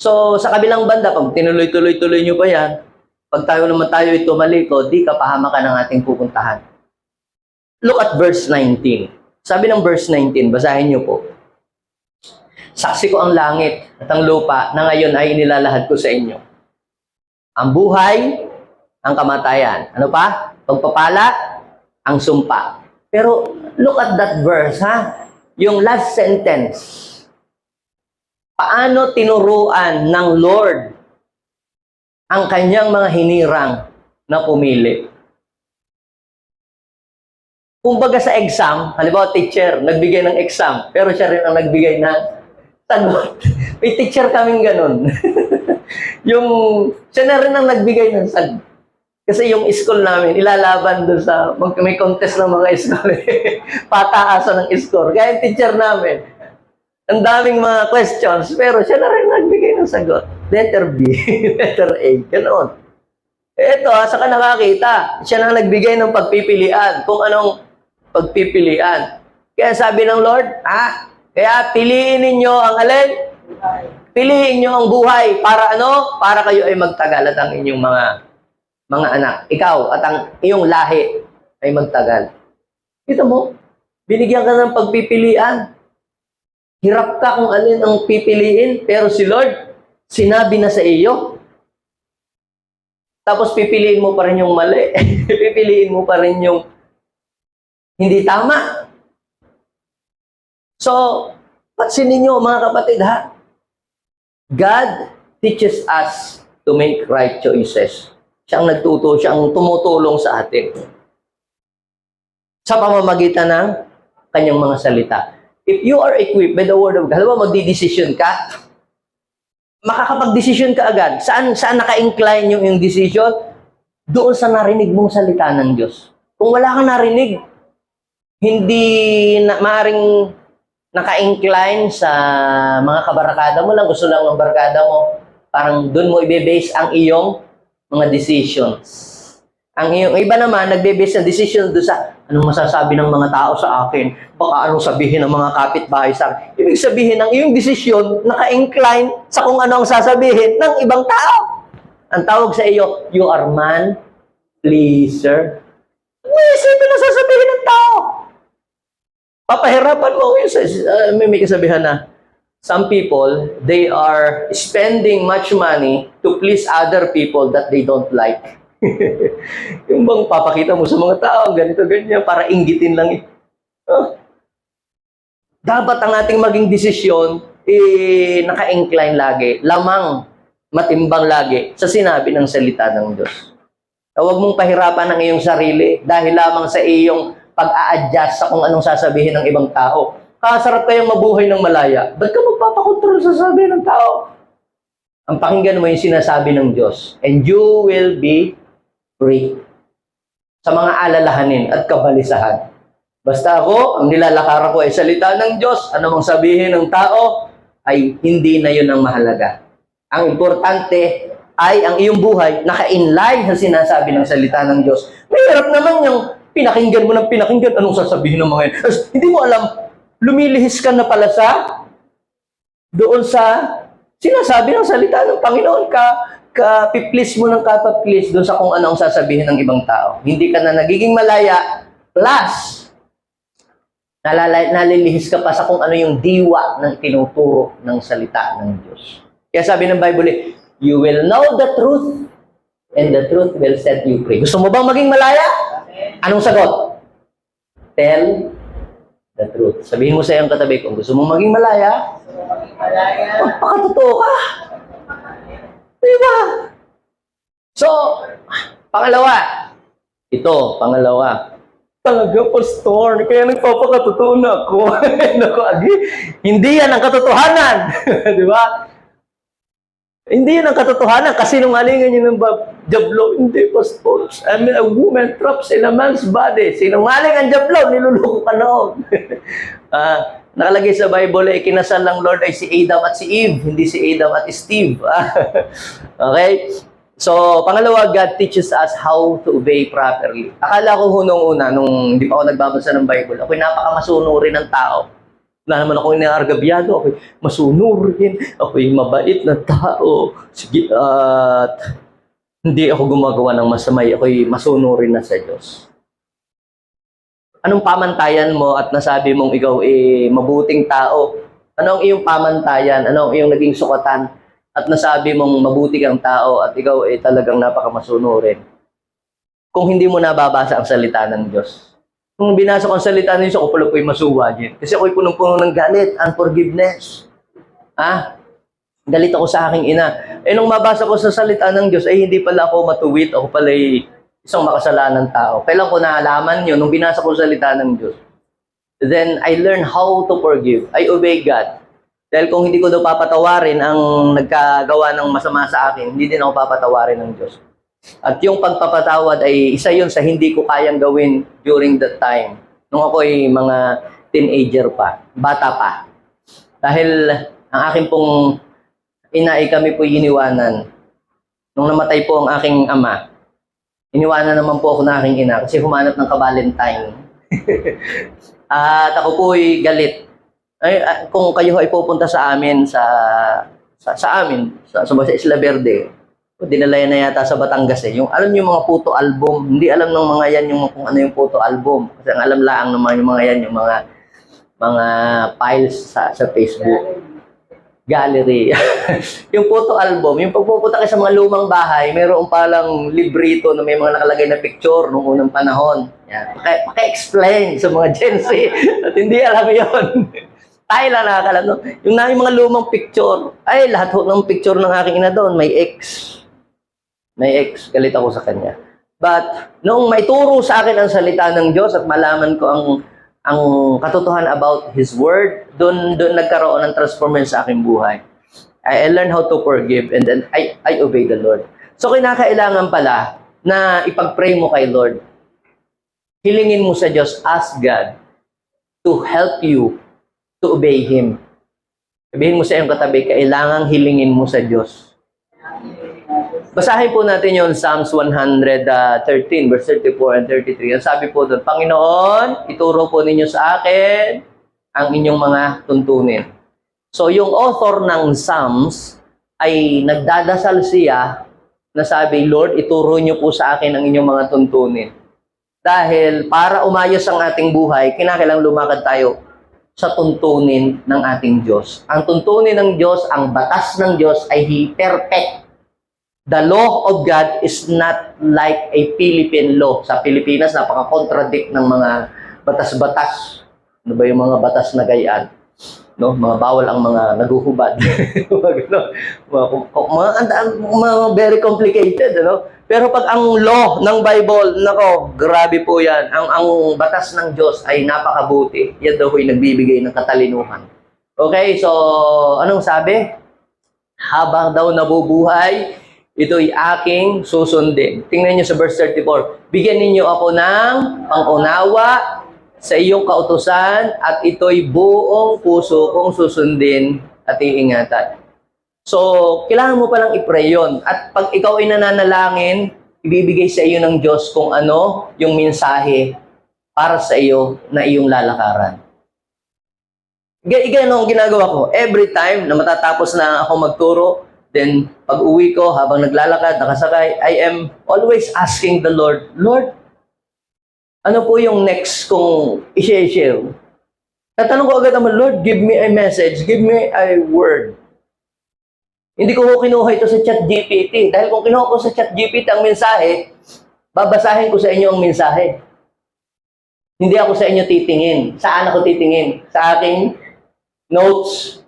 So, sa kabilang banda, pag tinuloy-tuloy-tuloy nyo pa yan, pag tayo ito'y tumalikod, di kapahamakan ang ating pupuntahan. Look at verse 19. Sabi ng verse 19, basahin niyo po. Saksi ko ang langit at ang lupa na ngayon ay inilalahad ko sa inyo. Ang buhay, ang kamatayan. Ano pa? Pagpapala, ang sumpa. Pero look at that verse, ha? Yung last sentence. Paano tinuruan ng Lord ang kanyang mga hinirang na pumili? Kumbaga sa exam, halimbawa teacher, nagbigay ng exam, pero siya rin ang nagbigay ng sagot. May teacher kaming ganun. Siya na rin ang nagbigay ng sagot. Kasi yung school namin, ilalaban doon sa, may contest ng mga school. Pataasan ng score. Kaya yung teacher namin, ang daming mga questions, pero siya na rin nagbigay ng sagot. Letter B, letter A, ganoon. Ito, saka nakakita, siya na nagbigay ng pagpipilian, kung anong pagpipilian. Kaya sabi ng Lord, kaya piliin ninyo ang alin? Piliin nyo ang buhay. Para ano? Para kayo ay magtagal at ang inyong mga anak. Ikaw at ang iyong lahi ay magtagal. Kita mo, binigyan ka ng pagpipilian. Hirap ka kung alin ang pipiliin, pero si Lord, sinabi na sa iyo. Tapos pipiliin mo pa rin yung mali. Pipiliin mo pa rin yung hindi tama. So, pansinin niyo mga kapatid, ha? God teaches us to make right choices. Siya ang siya ang tumutulong sa atin. Sa pamamagitan ng kanyang mga salita. If you are equipped by the Word of God, halimbawa magdi-decision ka, makakapag-decision ka agad. Saan naka-incline yung decision? Doon sa narinig mong salita ng Diyos. Kung wala kang narinig, hindi maaring naka-incline sa mga kabarkada mo lang, gusto lang ng barkada mo, parang doon mo i-base ang iyong mga decisions. Ang iba naman, nagbe-base ang decision doon sa anong masasabi ng mga tao sa akin, baka anong sabihin ng mga kapitbahay sa akin. Ibig sabihin, ang iyong decision, naka-incline sa kung ano ang sasabihin ng ibang tao. Ang tawag sa iyo, you are man pleaser. May isipin na sasabihin ng tao. Papahirapan mo may kasabihan na some people, they are spending much money to please other people that they don't like. Yung bang papakita mo sa mga tao, ganito, ganyan, para inggitin lang. Dapat ang ating maging desisyon, naka-incline lagi, lamang, matimbang lagi, sa sinabi ng salita ng Diyos. Huwag mong pahirapan ang iyong sarili dahil lamang sa iyong pag-a-adjust sa kung anong sasabihin ng ibang tao. Kasarap kayong mabuhay ng malaya. Ba't ka magpapakontrol sa sasabihin ng tao? Ang pakinggan mo yung sinasabi ng Diyos, and you will be free sa mga alalahanin at kabalisahan. Basta ako, ang nilalakaran ko ay salita ng Diyos, ano mang sabihin ng tao, ay hindi na yun ang mahalaga. Ang importante ay ang iyong buhay naka-inline sa sinasabi ng salita ng Diyos. Mahirap naman yung pinakinggan mo ng pinakinggan, anong sasabihin ng mga yun. Hindi mo alam, lumilihis ka na pala sa doon sa sinasabi ng salita ng Panginoon ka-please mo ng ka-please doon sa kung ano ang sasabihin ng ibang tao. Hindi ka na nagiging malaya, plus, nalilihis ka pa sa kung ano yung diwa ng tinuturo ng salita ng Diyos. Kaya sabi ng Bible, you will know the truth, and the truth will set you free. Gusto mo bang maging malaya? Anong sagot? Tell the truth. Sabihin mo sa iyong katabi, kung gusto mong maging malaya, magpakatotoo ka. Diba? So, pangalawa. Talaga, pastor, kaya nagpapakatotoo na ako. Naku, Agi, hindi yan ang katotohanan. Diba? Hindi yan ang katotohanan. Kasi sinungalingan yun ng jablo. Hindi, pastor. I mean, a woman traps in a man's body. Sinungaling ang jablo, niluloko ka noon. Nakalagay sa Bible, ikinasal ng Lord ay si Adam at si Eve, hindi si Adam at Steve. Okay? So, pangalawa, God teaches us how to obey properly. Akala ko nung hindi pa ako nagbabasa ng Bible, ako'y napakamasunurin ng tao. Wala naman akong inaargabyado, ako'y masunurin, ako'y mabait na tao. Sige, at hindi ako gumagawa ng masamay, ako'y masunurin na sa Diyos. Anong pamantayan mo at nasabi mong ikaw mabuting tao? Ano ang iyong pamantayan? Ano ang iyong naging sukatan? At nasabi mong mabuti kang tao at ikaw talagang napakamasunurin. Kung hindi mo nababasa ang salita ng Diyos. Kung binasa ko ang salita ng Diyos, ako pala po'y masuwa din. Kasi ako'y punong-puno ng galit, unforgiveness. Galit ako sa aking ina. Nung mabasa ko sa salita ng Diyos, hindi pala ako matuwid, ako pala isang makasalanan tao. Kailan ko naalaman yun, nung binasa ko salita ng Diyos. Then, I learned how to forgive. I obey God. Dahil kung hindi ko daw papatawarin ang nagkagawa ng masama sa akin, hindi din ako papatawarin ng Diyos. At yung pagpapatawad ay isa yun sa hindi ko kayang gawin during that time. Nung ako ay mga teenager pa, bata pa. Dahil ang aking pong ina ay kami po iniwanan. Nung namatay po ang aking ama, iniwanan naman po ako ng aking ina kasi humanap ng ka-Valentine. At ako po ay galit. Kung kayo ay pupunta sa amin sa Isla Verde, dinala yan na yata sa Batangas yung alam niyo mga photo album, hindi alam ng mga yan yung kung ano yung photo album. Kasi ang alam lang naman yung mga yan, yung mga files sa Facebook. Gallery. Yung photo album, yung pagpupunta kayo sa mga lumang bahay, mayroon palang librito na may mga nakalagay na picture noong unang panahon. Yan. Paki-explain sa mga Gen Z at hindi alam yon. Tayo lang nakakalam. No? Yung mga lumang picture, ay lahat ng picture ng aking ina doon, may X. May X. Galit ako sa kanya. But, noong maituro sa akin ang salita ng Diyos at malaman ko ang katotohanan about His Word, doon nagkaroon ng transformation sa aking buhay. I learned how to forgive and then I obey the Lord. So, kinakailangan pala na ipag-pray mo kay Lord. Hilingin mo sa Diyos, ask God to help you to obey Him. Sabihin mo sa iyong katabi, kailangang hilingin mo sa Diyos. Basahin po natin yung Psalms 113, verse 34 and 33. Ang sabi po doon, Panginoon, ituro po ninyo sa akin ang inyong mga tuntunin. So, yung author ng Psalms ay nagdadasal siya na sabi, Lord, ituro niyo po sa akin ang inyong mga tuntunin. Dahil para umayos ang ating buhay, kinakailangan lumakad tayo sa tuntunin ng ating Diyos. Ang tuntunin ng Diyos, ang batas ng Diyos ay perfect. The law of God is not like a Philippine law. Sa Pilipinas, napaka-contradict ng mga batas-batas. Ano ba yung mga batas na gayaan? no? Mga bawal ang mga naguhubad. Mga ganun. Mga very complicated, ano? Pero pag ang law ng Bible, nako, grabe po yan. Ang batas ng Diyos ay napakabuti. Yan daw ay nagbibigay ng katalinuhan. Okay, so anong sabi? Habang daw nabubuhay, ito'y aking susundin. Tingnan niyo sa verse 34. Bigyan ninyo ako ng pangunawa sa iyong kautusan at ito'y buong puso kong susundin at iingatan. So, kailangan mo palang i-pray yun. At pag ikaw ay nananalangin, ibibigay sa iyo ng Diyos kung ano yung mensahe para sa iyo na iyong lalakaran. Ganun ang ginagawa ko. Every time na matatapos na ako magturo, then pag uwi ko, habang naglalakad, nakasakay, I am always asking the Lord, Lord, ano po yung next kong i-share? Tatanong ko agad naman, Lord, give me a message, give me a word. Hindi ko kinuha ito sa ChatGPT. Dahil kung kinuha ko sa ChatGPT ang mensahe, babasahin ko sa inyo ang mensahe. Hindi ako sa inyo titingin. Saan ako titingin? Sa aking notes.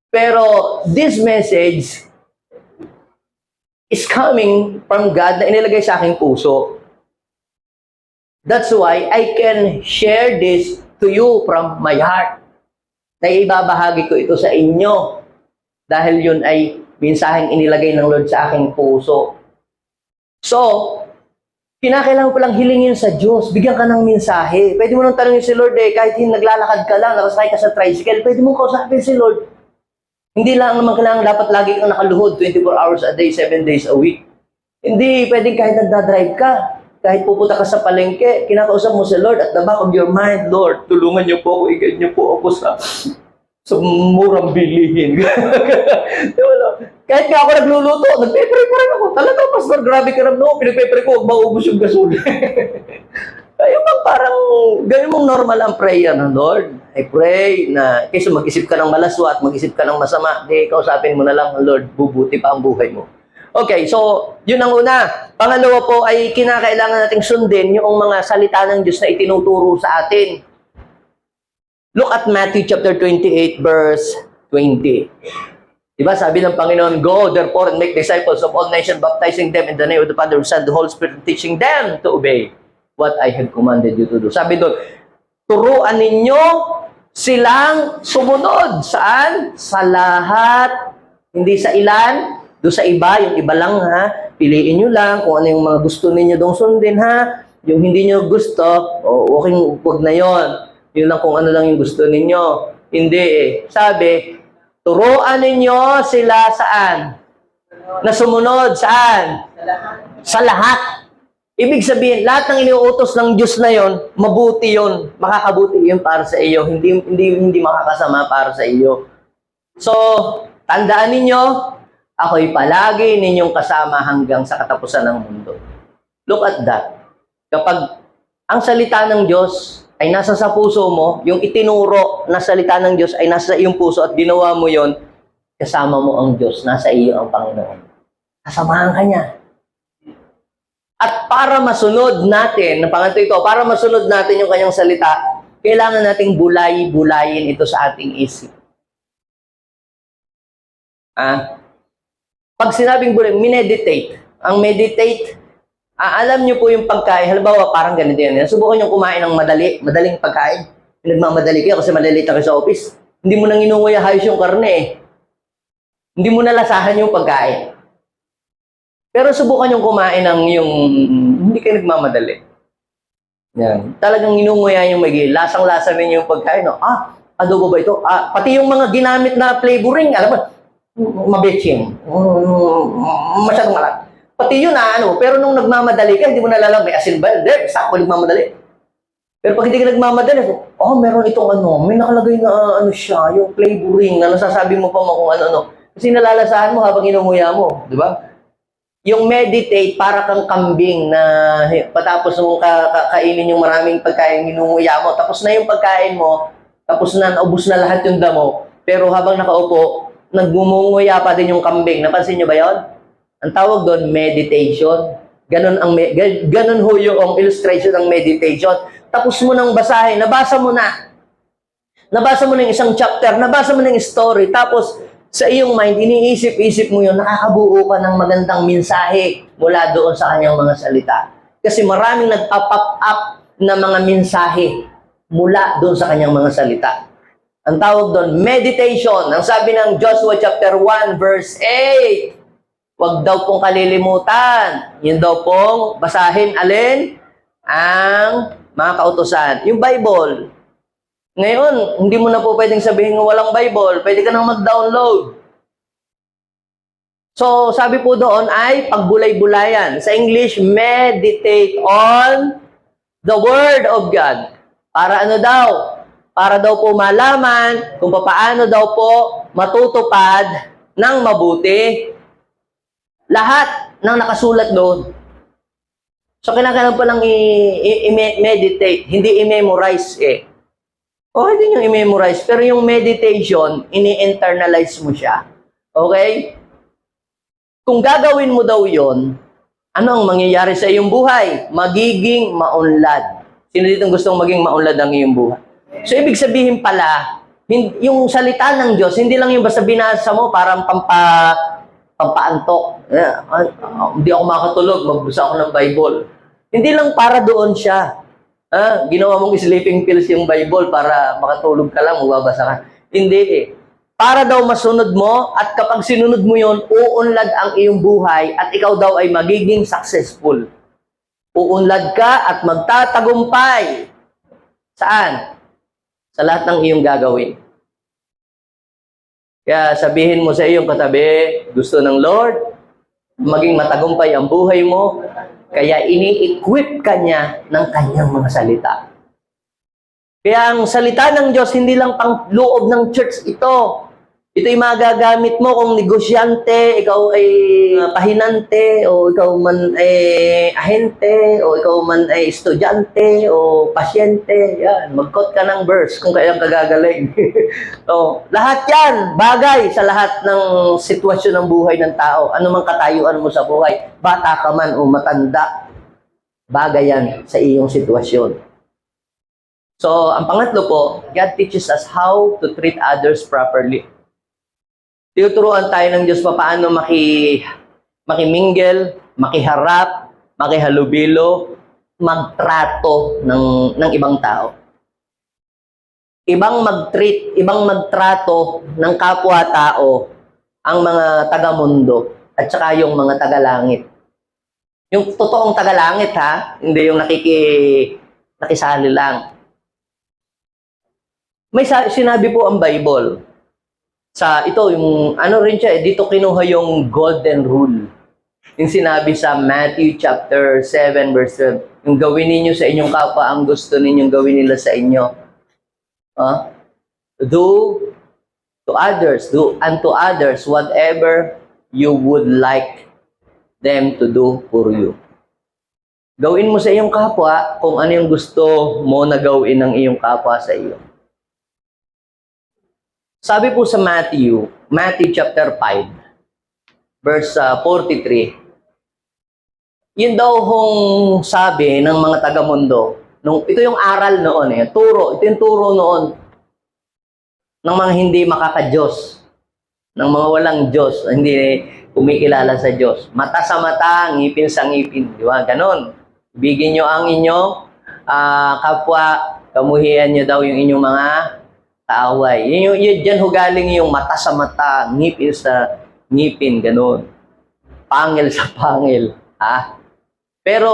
Pero this message is coming from God na inilagay sa aking puso. That's why I can share this to you from my heart. Na ibabahagi ko ito sa inyo. Dahil yun ay mensaheng inilagay ng Lord sa aking puso. So, kinakailangan ko lang hilingin sa Diyos. Bigyan ka ng mensahe. Pwede mo nang tanongin si Lord kahit naglalakad ka lang, nakasakay ka sa tricycle, pwede mo kausapin si Lord. Hindi lang naman kailangan dapat lagi kang nakaluhod 24 hours a day, 7 days a week. Hindi, pwedeng kahit nagdadrive ka. Kahit pupunta ka sa palengke, kinakausap mo si Lord at the back of your mind, Lord, tulungan niyo po ako, igad niyo po ako sa murang bilihin. Kahit nga ako nagluluto, nagpe-pray pa rin ako. Talaga, Pastor, grabe ka rin. No, pinagpe-pray ko, huwag maubos yung gasol. Kaya bang parang, gawin mong normal ang prayer ng Lord. I pray na, kaysa mag-isip ka ng malaswa at mag-isip ka ng masama, di, kausapin mo na lang, Lord, bubuti pa ang buhay mo. Okay, so, yun ang una. Pangalawa po ay kinakailangan nating sundin yung mga salita ng Diyos na itinuturo sa atin. Look at Matthew chapter 28, verse 20. Diba, sabi ng Panginoon, Go, therefore, and make disciples of all nations, baptizing them in the name of the Father, Son, the Holy Spirit, teaching them to obey what I have commanded you to do. Sabi doon, turuan ninyo silang sumunod. Saan? Sa lahat. Hindi sa ilan, doon sa iba, yung iba lang ha. Piliin nyo lang kung ano yung mga gusto ninyo dong sundin ha. Yung hindi nyo gusto, okay, huwag na yon. Yun lang kung ano lang yung gusto ninyo. Hindi eh. Sabi, turuan ninyo sila saan? Na sumunod saan? Sa lahat. Ibig sabihin, lahat ng iniuutos ng Diyos na yon, mabuti yon, makakabuti yon para sa iyo, hindi makakasama para sa iyo. So, tandaan ninyo, ako'y palagi ninyong kasama hanggang sa katapusan ng mundo. Look at that. Kapag ang salita ng Diyos ay nasa sa puso mo, yung itinuro na salita ng Diyos ay nasa iyong puso at ginawa mo yon, kasama mo ang Diyos, nasa iyo ang Panginoon. Kasamahan ka niya. At para masunod natin, pangatlo ito, para masunod natin yung kanyang salita, kailangan nating bulayin ito sa ating isip. Pag sinabing bulay, mineditate. Ang meditate, alam nyo po yung pagkain, halimbawa parang ganito yan. Subukan nyo kumain ng madaling pagkain. Nagmamadali kayo kasi malilate na kayo sa office. Hindi mo nang inunguya hayos yung karne eh. Hindi mo nalasahan yung pagkain. Pero subukan yung kumain ng yung hindi kayo nagmamadali. Yan. Talagang inunguya yung magi. Lasang-lasa ninyo yung pagkain. No? Adobo ba ito? Pati yung mga ginamit na flavoring, alam mo, mabetching. Masyadong malat. Pati yun pero nung nagmamadali ka, hindi mo nalalang may asin ba? Hindi, sakto nagmamadali. Pero pag hindi ka nagmamadali, meron itong may nakalagay na siya, yung flavoring, na nasasabi mo pa mo kung ano. Kasi nalalasahan mo habang inunguya mo, di ba? Yung meditate, para kang kambing na patapos mong kainin yung maraming pagkain, inunguya mo, tapos na yung pagkain mo, tapos na, naubos na lahat yung damo, pero habang nakaupo, nagmumunguya pa din yung kambing. Napansin nyo ba yun? Ang tawag doon, meditation. Ganun ho yung illustration ng meditation. Tapos mo nang basahin, nabasa mo na. nabasa mo na yung isang chapter, nabasa mo na yung story, tapos sa iyong mind, iniisip-isip mo yun, nakakabuo ka ng magandang mensahe mula doon sa kanyang mga salita. Kasi maraming nagpa-pop up na mga mensahe mula doon sa kanyang mga salita. Ang tawag doon, meditation. Ang sabi ng Joshua chapter 1 verse 8, huwag daw pong kalilimutan. Yun daw pong basahin alin? Ang mga kautusan. Yung Bible. Ngayon, hindi mo na po pwedeng sabihin ng walang Bible. Pwede ka nang mag-download. So, sabi po doon ay pagbulay-bulayan. Sa English, meditate on the Word of God. Para ano daw? Para daw po malaman kung paano daw po matutupad ng mabuti lahat ng nakasulat doon. So, kinakailangan pa lang i-meditate, hindi i-memorize eh. Okay din yung i-memorize, pero yung meditation, ini-internalize mo siya. Okay? Kung gagawin mo daw yon, ano ang mangyayari sa iyong buhay? Magiging maunlad. Sino dito gustong maging maunlad ang iyong buhay? So, ibig sabihin pala, yung salita ng Diyos, hindi lang yung basta binasa mo, parang pampaantok. Hindi ako makatulog, magbasa ako ng Bible. Hindi lang para doon siya. Ginawa mong sleeping pills yung Bible para makatulog ka lang, magbabasa ka. Hindi eh. Para daw masunod mo, at kapag sinunod mo yon, uunlad ang iyong buhay at ikaw daw ay magiging successful. Uunlad ka at magtatagumpay. Saan? Sa lahat ng iyong gagawin. Kaya sabihin mo sa iyong katabi, gusto ng Lord, maging matagumpay ang buhay mo, kaya ini-equip ka niya ng kanyang mga salita. Kaya ang salita ng Diyos, hindi lang pang loob ng church ito. Ito'y magagamit mo kung negosyante, ikaw ay pahinante, o ikaw man ay ahente, o ikaw man ay estudyante, o pasyente. Yan, mag-quote ka ng verse kung kayang kagagaling. So, lahat yan, bagay sa lahat ng sitwasyon ng buhay ng tao. Ano mang katayuan mo sa buhay, bata ka man o matanda, bagay yan sa iyong sitwasyon. So, ang pangatlo po, God teaches us how to treat others properly. Tinuturuan tayo ng Diyos paano makimingle, makiharap, makihalubilo, magtrato ng ibang tao. Ibang mag-treat, ibang magtrato ng kapwa-tao ang mga taga-mundo at saka yung mga taga-langit. Yung totoong taga-langit ha, hindi yung nakisali lang. May sinabi po ang Bible. Ito, yung ano rin siya, dito kinuha yung golden rule. Yung sinabi sa Matthew chapter 7 verse 12, yung gawin ninyo sa inyong kapwa ang gusto ninyong gawin nila sa inyo. Do unto others whatever you would like them to do for you. Gawin mo sa iyong kapwa kung ano yung gusto mo na gawin ng iyong kapwa sa iyo. Sabi po sa Matthew chapter 5, verse 43, yun daw hong sabi ng mga taga-mundo, ito yung aral noon, ito yung turo noon ng mga hindi makaka-Diyos, ng mga walang Diyos, hindi kumikilala sa Diyos. Mata sa mata, ngipin sa ngipin, di ba? Ganon. Ibigin nyo ang inyong kapwa, kamuhian nyo daw yung inyong mga kaaway. Diyan ho galing yung mata sa mata, ngipin sa ngipin, ganun. Pangil sa pangil. Pero,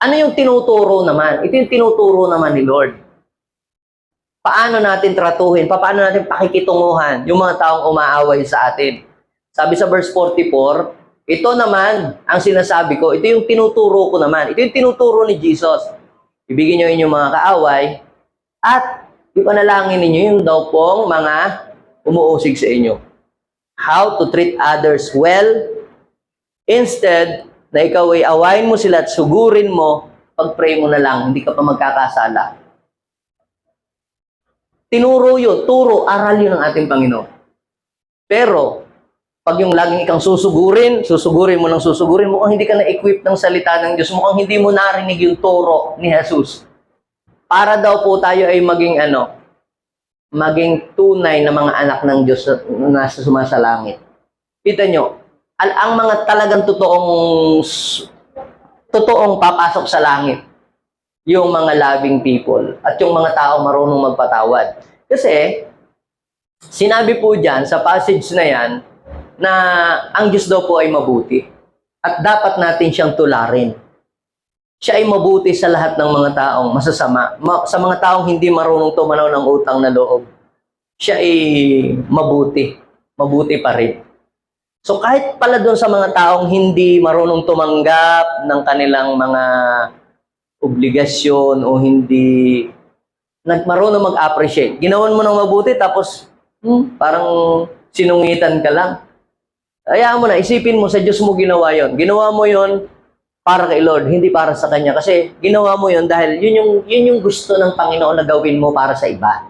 ano yung tinuturo naman? Ito yung tinuturo naman ni Lord. Paano natin tratuhin? Paano natin pakikitunguhan yung mga taong umaaway sa atin? Sabi sa verse 44, ito naman, ang sinasabi ko, ito yung tinuturo ko naman. Ito yung tinuturo ni Jesus. Ibigin nyo inyong mga kaaway at ipanalangin ninyo yung daw pong mga umuusig sa inyo. How to treat others well. Instead, na ikaw ay awayin mo sila at sugurin mo, pag-pray mo na lang, hindi ka pa magkakasala. Tinuro yun, turo, aral yun ng ating Panginoon. Pero, pag yung laging ikang susugurin mo ng susugurin, mukhang hindi ka na-equip ng salita ng Diyos, mukhang hindi mo narinig yung turo ni Jesus. Para daw po tayo ay maging maging tunay na mga anak ng Diyos na nasa sumasalangit. Kita nyo, ang mga talagang totoong papasok sa langit, yung mga loving people at yung mga tao marunong magpatawad. Kasi, sinabi po dyan sa passage na yan na ang Diyos daw po ay mabuti at dapat natin siyang tularin. Siya ay mabuti sa lahat ng mga taong masasama. Sa mga taong hindi marunong tumanaw ng utang na loob, siya ay mabuti. Mabuti pa rin. So kahit pala doon sa mga taong hindi marunong tumanggap ng kanilang mga obligasyon o hindi marunong mag-appreciate. Ginawan mo ng mabuti tapos parang sinungitan ka lang. Hayaan mo na, isipin mo sa Diyos mo ginawa yon. Ginawa mo yon para kay Lord, hindi para sa Kanya. Kasi ginawa mo yon dahil yun yung gusto ng Panginoon na gawin mo para sa iba.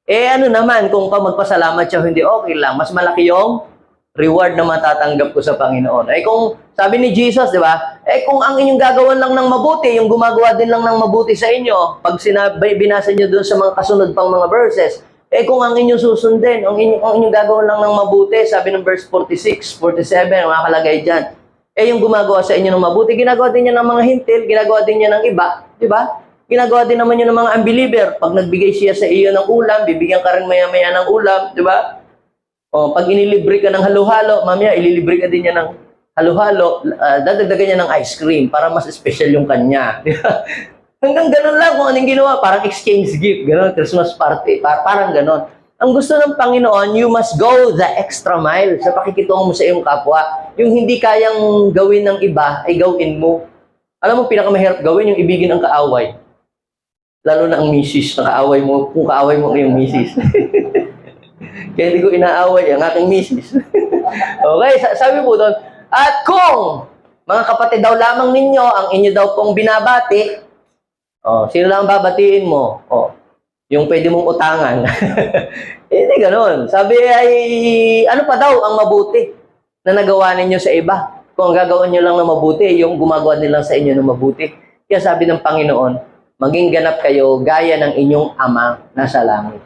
Ano naman, kung magpasalamat siya, hindi okay lang. Mas malaki yung reward na matatanggap ko sa Panginoon. Kung sabi ni Jesus, di ba? Kung ang inyong gagawan lang ng mabuti, yung gumagawa din lang ng mabuti sa inyo, pag binasa nyo doon sa mga kasunod pang mga verses, kung ang inyong susundin, ang inyong gagawan lang ng mabuti, sabi ng verse 46, 47, makakalagay dyan, yung gumagawa sa inyo ng mabuti, ginagawa din niya ng mga hintil, ginagawa din niya ng iba, di ba? Ginagawa din naman yun ng mga unbeliever. Pag nagbigay siya sa iyo ng ulam, bibigyan ka rin maya-maya ng ulam, di ba? O, pag inilibre ka ng halo-halo, mamaya ililibre ka din niya ng halo-halo, dadagdagan niya ng ice cream para mas special yung kanya. Hanggang ganun lang kung anong ginawa, parang exchange gift, ganun, Christmas party, parang ganun. Ang gusto ng Panginoon, you must go the extra mile sa pakikitungo mo sa iyong kapwa. Yung hindi kayang gawin ng iba, ay gawin mo. Alam mo, pinakamahirap gawin yung ibigin ang kaaway. Lalo na ang misis na kaaway mo, kung kaaway mo yung misis. Kaya hindi ko inaaway ang aking misis. Okay, sabi po doon, at kung mga kapatid daw lamang ninyo, ang inyo daw pong binabati, sino lang babatiin mo? Yung pwede mong utangan. Hindi ganun. Sabi ay, ano pa daw ang mabuti na nagawa ninyo sa iba? Kung ang gagawin nyo lang na mabuti, yung gumagawa nilang sa inyo na mabuti. Kaya sabi ng Panginoon, maging ganap kayo gaya ng inyong Ama na sa langit.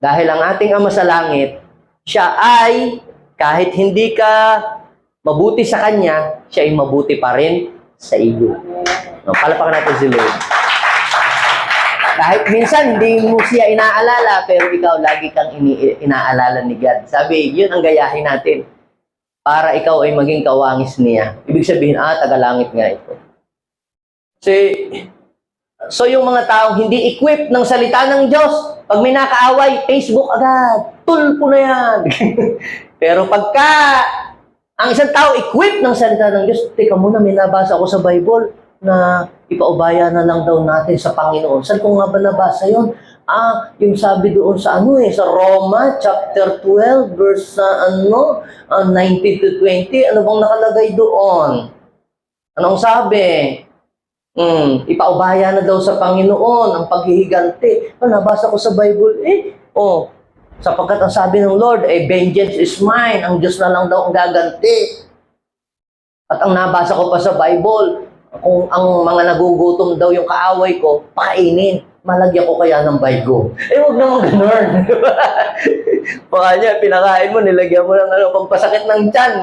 Dahil ang ating Ama sa langit, siya ay, kahit hindi ka mabuti sa Kanya, siya ay mabuti pa rin sa iyo. Palapakan natin si Lord. Kahit minsan, hindi mo siya inaalala, pero ikaw lagi kang inaalala ni God. Sabi, yun ang gayahin natin. Para ikaw ay maging kawangis niya. Ibig sabihin, tagalangit nga ito. So yung mga taong hindi equipped ng salita ng Diyos, pag may nakaaway, Facebook agad, tulpo na yan. Pero pagka ang isang tao equipped ng salita ng Diyos, teka muna, may nabasa ako sa Bible na ipaubaya na lang daw natin sa Panginoon. Saan ko nga ba nabasa yun? Yung sabi doon sa sa Roma chapter 12 verse 19 to 20, ano bang nakalagay doon? Anong sabi? Ipaubaya na daw sa Panginoon ang paghihiganti. Nabasa ko sa Bible, sapagkat ang sabi ng Lord, vengeance is mine, ang Diyos na lang daw ang gaganti. At ang nabasa ko pa sa Bible, kung ang mga nagugutom daw yung kaaway ko, pakainin. Malagyan ko kaya ng baygo. Huwag naman ganun. Baka niya, pinakain mo, nilagyan mo ng pampasakit ng tiyan.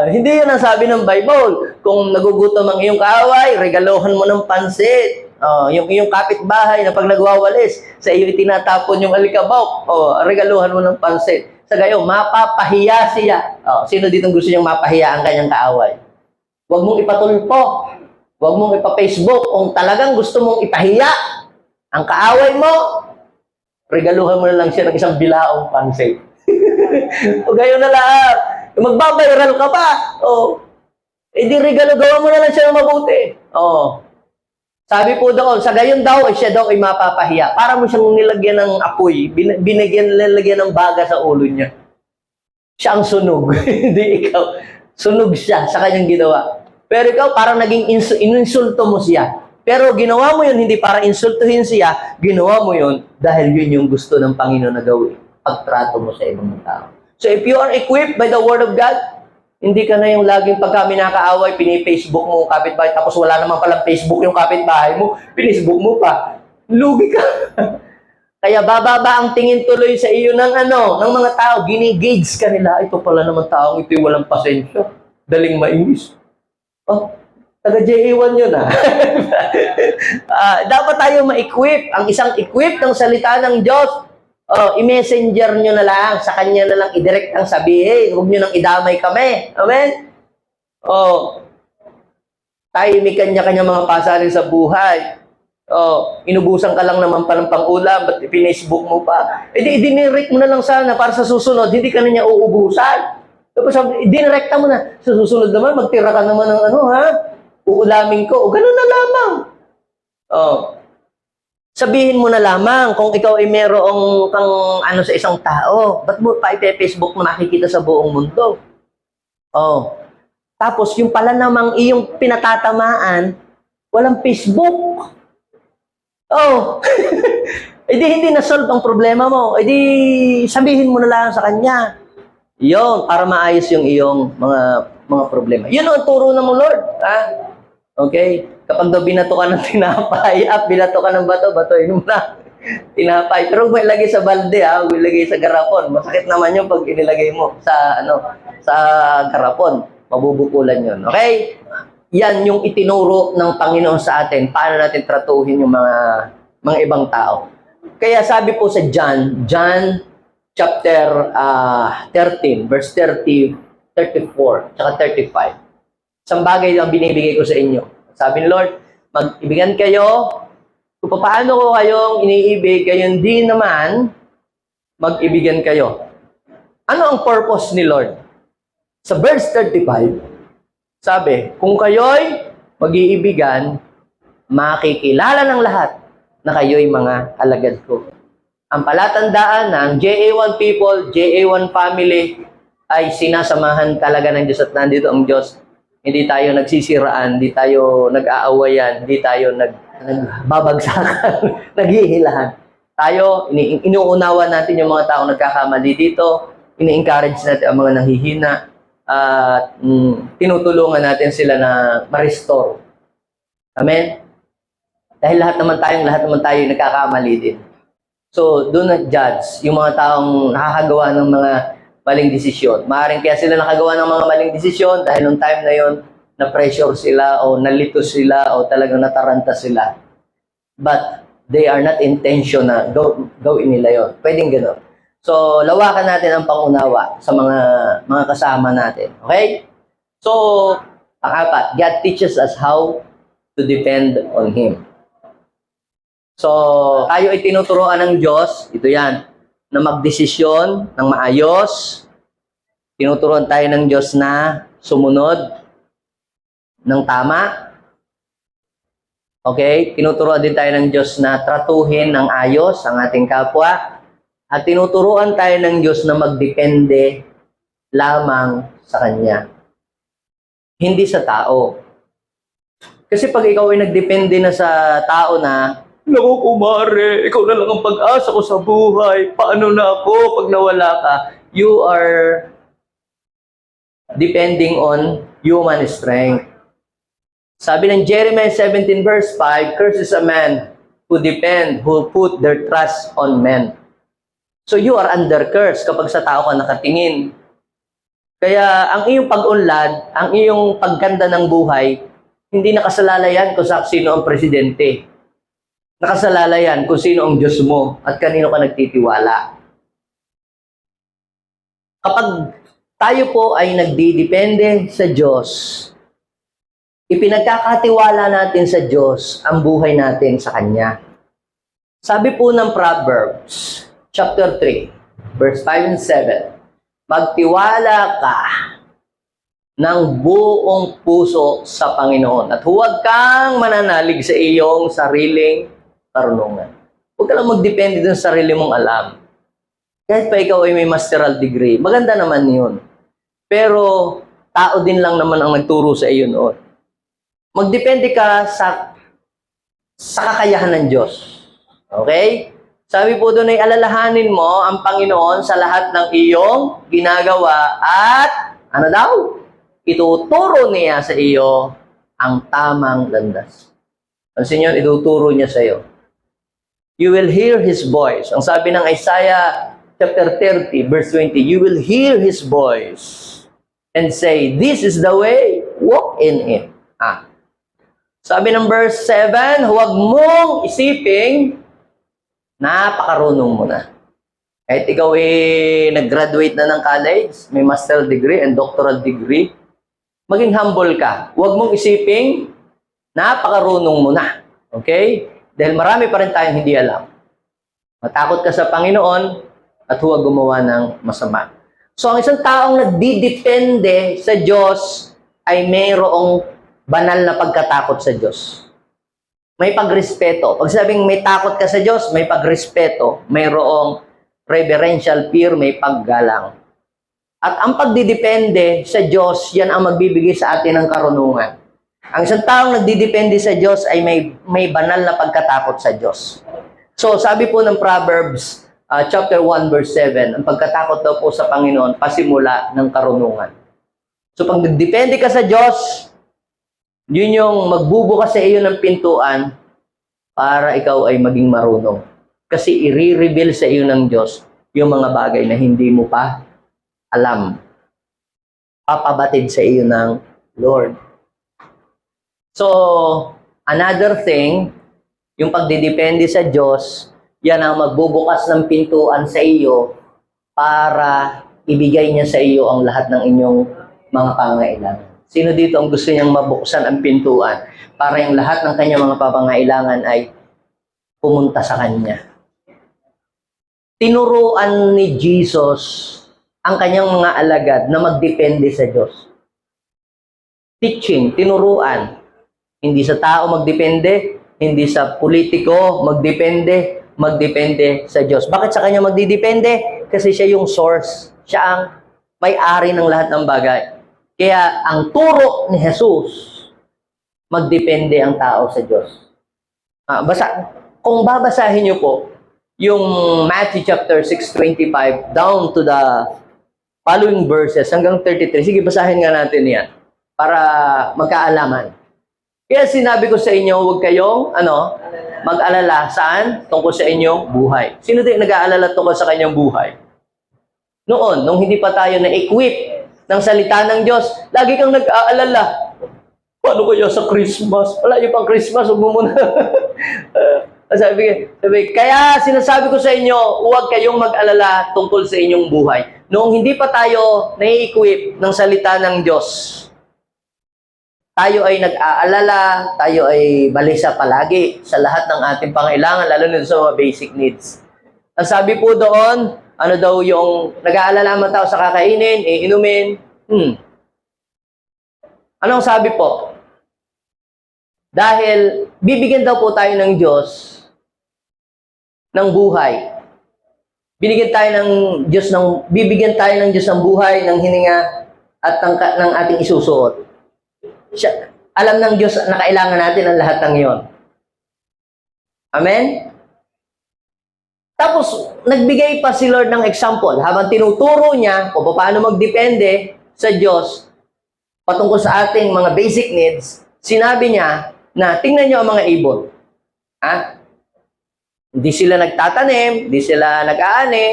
Hindi yan ang sabi ng Bible. Kung nagugutom ang iyong kaaway, regaluhan mo ng pansit. Yung iyong kapitbahay na pag nagwawalis, sa iyo itinatapon yung alikabok. Regaluhan mo ng pansit. Sa gayo, mapapahiya siya. Sino dito gusto niyang mapahiya ang kanyang kaaway? Huwag mong ipatulpo. Huwag mong ipa-Facebook. Kung talagang gusto mong ipahiya ang kaaway mo, regaluhan mo na lang siya ng isang bilaong pansit. O gayo na lahat. Magbabayral ka pa. Di regalo, gawa mo na lang siya ng mabuti. Sabi po doon, sa gayon daw, siya daw ay mapapahiya. Para mo siyang nilagyan ng apoy, nilagyan ng baga sa ulo niya. Siya ang sunog. Hindi ikaw. Sunog siya sa kanyang ginawa. Pero ikaw, parang naging ininsulto mo siya. Pero ginawa mo yun, hindi para insultuhin siya, ginawa mo yun dahil yun yung gusto ng Panginoon na gawin. Pagtrato mo sa ibang tao. So if you are equipped by the Word of God, hindi ka na yung laging pagka may nakaaway, pini-Facebook mo kapitbahay, tapos wala namang palang Facebook yung kapitbahay mo, pinisbook mo pa. lugi ka. Kaya bababa ang tingin tuloy sa iyo ng ng mga tao. Ginigage ka nila. Ito pala naman taong ito'y walang pasensya. Daling mainis. Oh, taga JA1 yun dapat tayo ma-equip. Ang isang equip ng salita ng Diyos, i-messenger nyo na lang. Sa kanya na lang i-direct ang sabihin. Huwag nyo nang idamay kami. Amen? Tayo may kanya-kanya mga pasanin sa buhay. Inubusan ka lang naman pa ng pang-ulam, ba't i-Facebook mo pa? Dinirect mo na lang sana para sa susunod, hindi ka na niya uubusan. Tapos dinirekta mo na, sa susunod naman, magtira ka naman ng uulamin ko. O ganun na lamang. Sabihin mo na lamang kung ikaw ay merong kang sa isang tao, ba't mo pa i-Facebook mo nakikita sa buong mundo? Tapos yung pala namang iyong pinatatamaan, walang Facebook. Hindi na-solve ang problema mo. Sabihin mo na lang sa kanya. Yun, para maayos yung iyong mga problema. Yun ang turo ng Lord. Okay? Kapag daw binato ka ng tinapay, binato ka ng bato, inom na. Tinapay. Pero huwag ilagay sa balde, huwag ilagay sa garapon. Masakit naman yung pag inilagay mo sa garapon. Mabubukulan yun. Okay? Yan yung itinuro ng Panginoon sa atin. Paano natin tratuhin yung mga ibang tao. Kaya sabi po sa John chapter 13, verse 30, 34, tsaka 35. Isang bagay ang binibigay ko sa inyo. Sabi ni Lord, mag-ibigan kayo. Kung paano ko kayong iniibig, gayon din naman, mag-ibigan kayo. Ano ang purpose ni Lord? Sa verse 35, sabi, kung kayo'y mag-iibigan, makikilala ng lahat na kayo'y mga alagad ko. Ang palatandaan na ang JA1 people, JA1 family, ay sinasamahan talaga ng Diyos at nandito ang Diyos. Hindi tayo nagsisiraan, hindi tayo nag-aawayan, hindi tayo nagbabagsakan, naghihilahan. Tayo, inuunawa natin yung mga taong nagkakamali dito, ini-encourage natin ang mga nahihina, at tinutulungan natin sila na ma-restore. Amen? Dahil lahat naman tayo nagkakamali din. So, do not judge yung mga taong nakakagawa ng mga maling desisyon. Maaaring kaya sila nakagawa ng mga maling desisyon dahil nung time na yon na-pressure sila o nalito sila o talagang nataranta sila. But they are not intention na gawin nila yon. Pwedeng gano'n. So, lawakan natin ang pangunawa sa mga kasama natin. Okay? So, pang-apat, God teaches us how to depend on Him. So, tayo ay tinuturoan ng Diyos, ito yan, na magdesisyon ng maayos. Tinuturoan tayo ng Diyos na sumunod ng tama. Okay? Tinuturoan din tayo ng Diyos na tratuhin ng ayos ang ating kapwa. At tinuturuan tayo ng Diyos na magdepende lamang sa Kanya. Hindi sa tao. Kasi pag ikaw ay nagdepende na sa tao na, naku kumare, ikaw na lang ang pag-asa ko sa buhay, paano na ako pag nawala ka? You are depending on human strength. Sabi ng Jeremiah 17 verse 5, cursed is a man who put their trust on men. So you are under curse kapag sa tao ka nakatingin. Kaya ang iyong pag-unlad, ang iyong pagganda ng buhay, hindi nakasalalayan kung sino ang presidente. Nakasalalayan kung sino ang Diyos mo at kanino ka nagtitiwala. Kapag tayo po ay nagdidepende sa Diyos, ipinagkakatiwala natin sa Diyos ang buhay natin sa Kanya. Sabi po ng Proverbs, chapter 3, verse 5 and 7, magtiwala ka ng buong puso sa Panginoon at huwag kang mananalig sa iyong sariling karunungan. Huwag ka lang magdepende dun sa sarili mong alam. Kahit pa ikaw ay may masteral degree, maganda naman yun. Pero tao din lang naman ang nagturo sa iyo noon. Magdepende ka sa kakayahan ng Diyos. Okay? Sabi po doon ay alalahanin mo ang Panginoon sa lahat ng iyong ginagawa at ano daw? Ituturo niya sa iyo ang tamang landas. Pansin nyo, ituturo niya sa iyo. You will hear His voice. Ang sabi ng Isaiah chapter 30, verse 20, you will hear His voice and say, this is the way, walk in it. Sabi ng verse 7, huwag mong isiping, napakarunong mo na. Kahit ikaw nag-graduate na ng college, may master degree and doctoral degree, maging humble ka. Huwag mong isiping, napakarunong mo na. Okay? Dahil marami pa rin tayong hindi alam. Matakot ka sa Panginoon at huwag gumawa ng masama. So, ang isang taong nagdidepende sa Diyos ay mayroong banal na pagkatakot sa Diyos. May pagrespeto. Pag sabing may takot ka sa Diyos, may pagrespeto. Mayroong reverential fear, may paggalang. At ang pagdidepende sa Diyos, yan ang magbibigay sa atin ng karunungan. Ang isang taong nagdidepende sa Diyos ay may banal na pagkatakot sa Diyos. So, sabi po ng Proverbs, chapter 1, verse 7, ang pagkatakot daw po sa Panginoon, pasimula ng karunungan. So, pag nagdepende ka sa Diyos, yun yung magbubukas sa iyo ng pintuan para ikaw ay maging marunong. Kasi i-reveal sa iyo ng Diyos yung mga bagay na hindi mo pa alam. Papabatid sa iyo ng Lord. So, another thing, yung pagdidepende sa Diyos, yan ang magbubukas ng pintuan sa iyo para ibigay niya sa iyo ang lahat ng inyong mga pangailangan. Sino dito ang gusto niyang mabuksan ang pintuan para yung lahat ng kanyang mga pangailangan ay pumunta sa Kanya? Tinuruan ni Jesus ang kanyang mga alagad na magdepende sa Diyos. Teaching, tinuruan. Hindi sa tao magdepende, hindi sa politiko magdepende sa Diyos. Bakit sa Kanya magdidepende? Kasi Siya yung source. Siya ang may-ari ng lahat ng bagay. Kaya ang turo ni Jesus, magdepende ang tao sa Diyos. Kung babasahin niyo po, yung Matthew chapter 6:25 down to the following verses hanggang 33. Sige, basahin nga natin yan para magkaalaman. Kaya sinabi ko sa inyo, huwag kayong mag-alala saan tungkol sa inyong buhay. Sino din nag-aalala tungkol sa kanyang buhay? Noon, nung hindi pa tayo na-equip ng salita ng Diyos, lagi kang nag-aalala. Paano kaya sa Christmas? Wala yung pang Christmas, huwag mo muna. sabi, kaya sinasabi ko sa inyo, huwag kayong mag-alala tungkol sa inyong buhay. Noong hindi pa tayo na-equip ng salita ng Diyos, tayo ay nag-aalala, tayo ay balisa palagi sa lahat ng ating pangailangan, lalo na sa mga basic needs. Ang sabi po doon, ano daw yung nag-aalala man tao sa kakainin, iinumin. Anong sabi po? Dahil bibigyan daw po tayo ng Diyos ng buhay. Bibigyan tayo ng Diyos ng buhay, ng hininga at ng ating isusuot. Alam ng Diyos na kailangan natin ang lahat ng iyon. Amen? Tapos, nagbigay pa si Lord ng example. Habang tinuturo niya kung paano magdepende sa Diyos patungkol sa ating mga basic needs, sinabi niya na tingnan niyo ang mga ibon. Hindi sila nagtatanim, hindi sila nag-aani,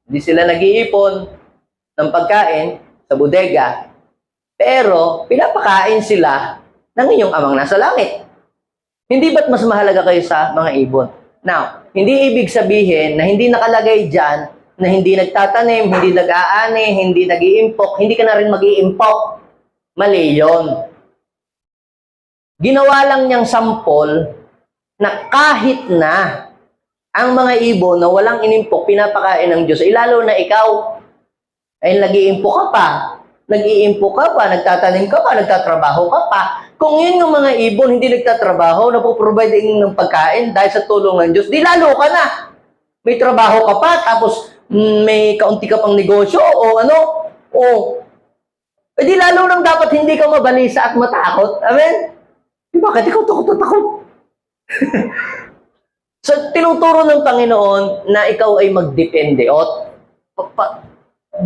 hindi sila nag-iipon ng pagkain sa bodega, pero pinapakain sila ng inyong amang nasa langit. Hindi ba't mas mahalaga kayo sa mga ibon? Now, hindi ibig sabihin na hindi nakalagay dyan na hindi nagtatanim, hindi nag-aani, hindi nag-iimpok, hindi ka na rin mag-iimpok. Mali yun. Ginawa lang niyang sample na kahit na ang mga ibon na walang inimpok, pinapakain ng Diyos, lalo na ikaw, ay nag-iimpok ka pa, nagtatanim ka pa, nagtatrabaho ka pa. Kung yun yung mga ibon, hindi nagtatrabaho, napoprovide ng pagkain dahil sa tulong ng Diyos, di lalo ka na. May trabaho ka pa, tapos may kaunti ka pang negosyo, di lalo nang dapat hindi ka mabalisa at matakot. Amen? Bakit ikaw takot? So, tinuturo ng Panginoon na ikaw ay magdepende.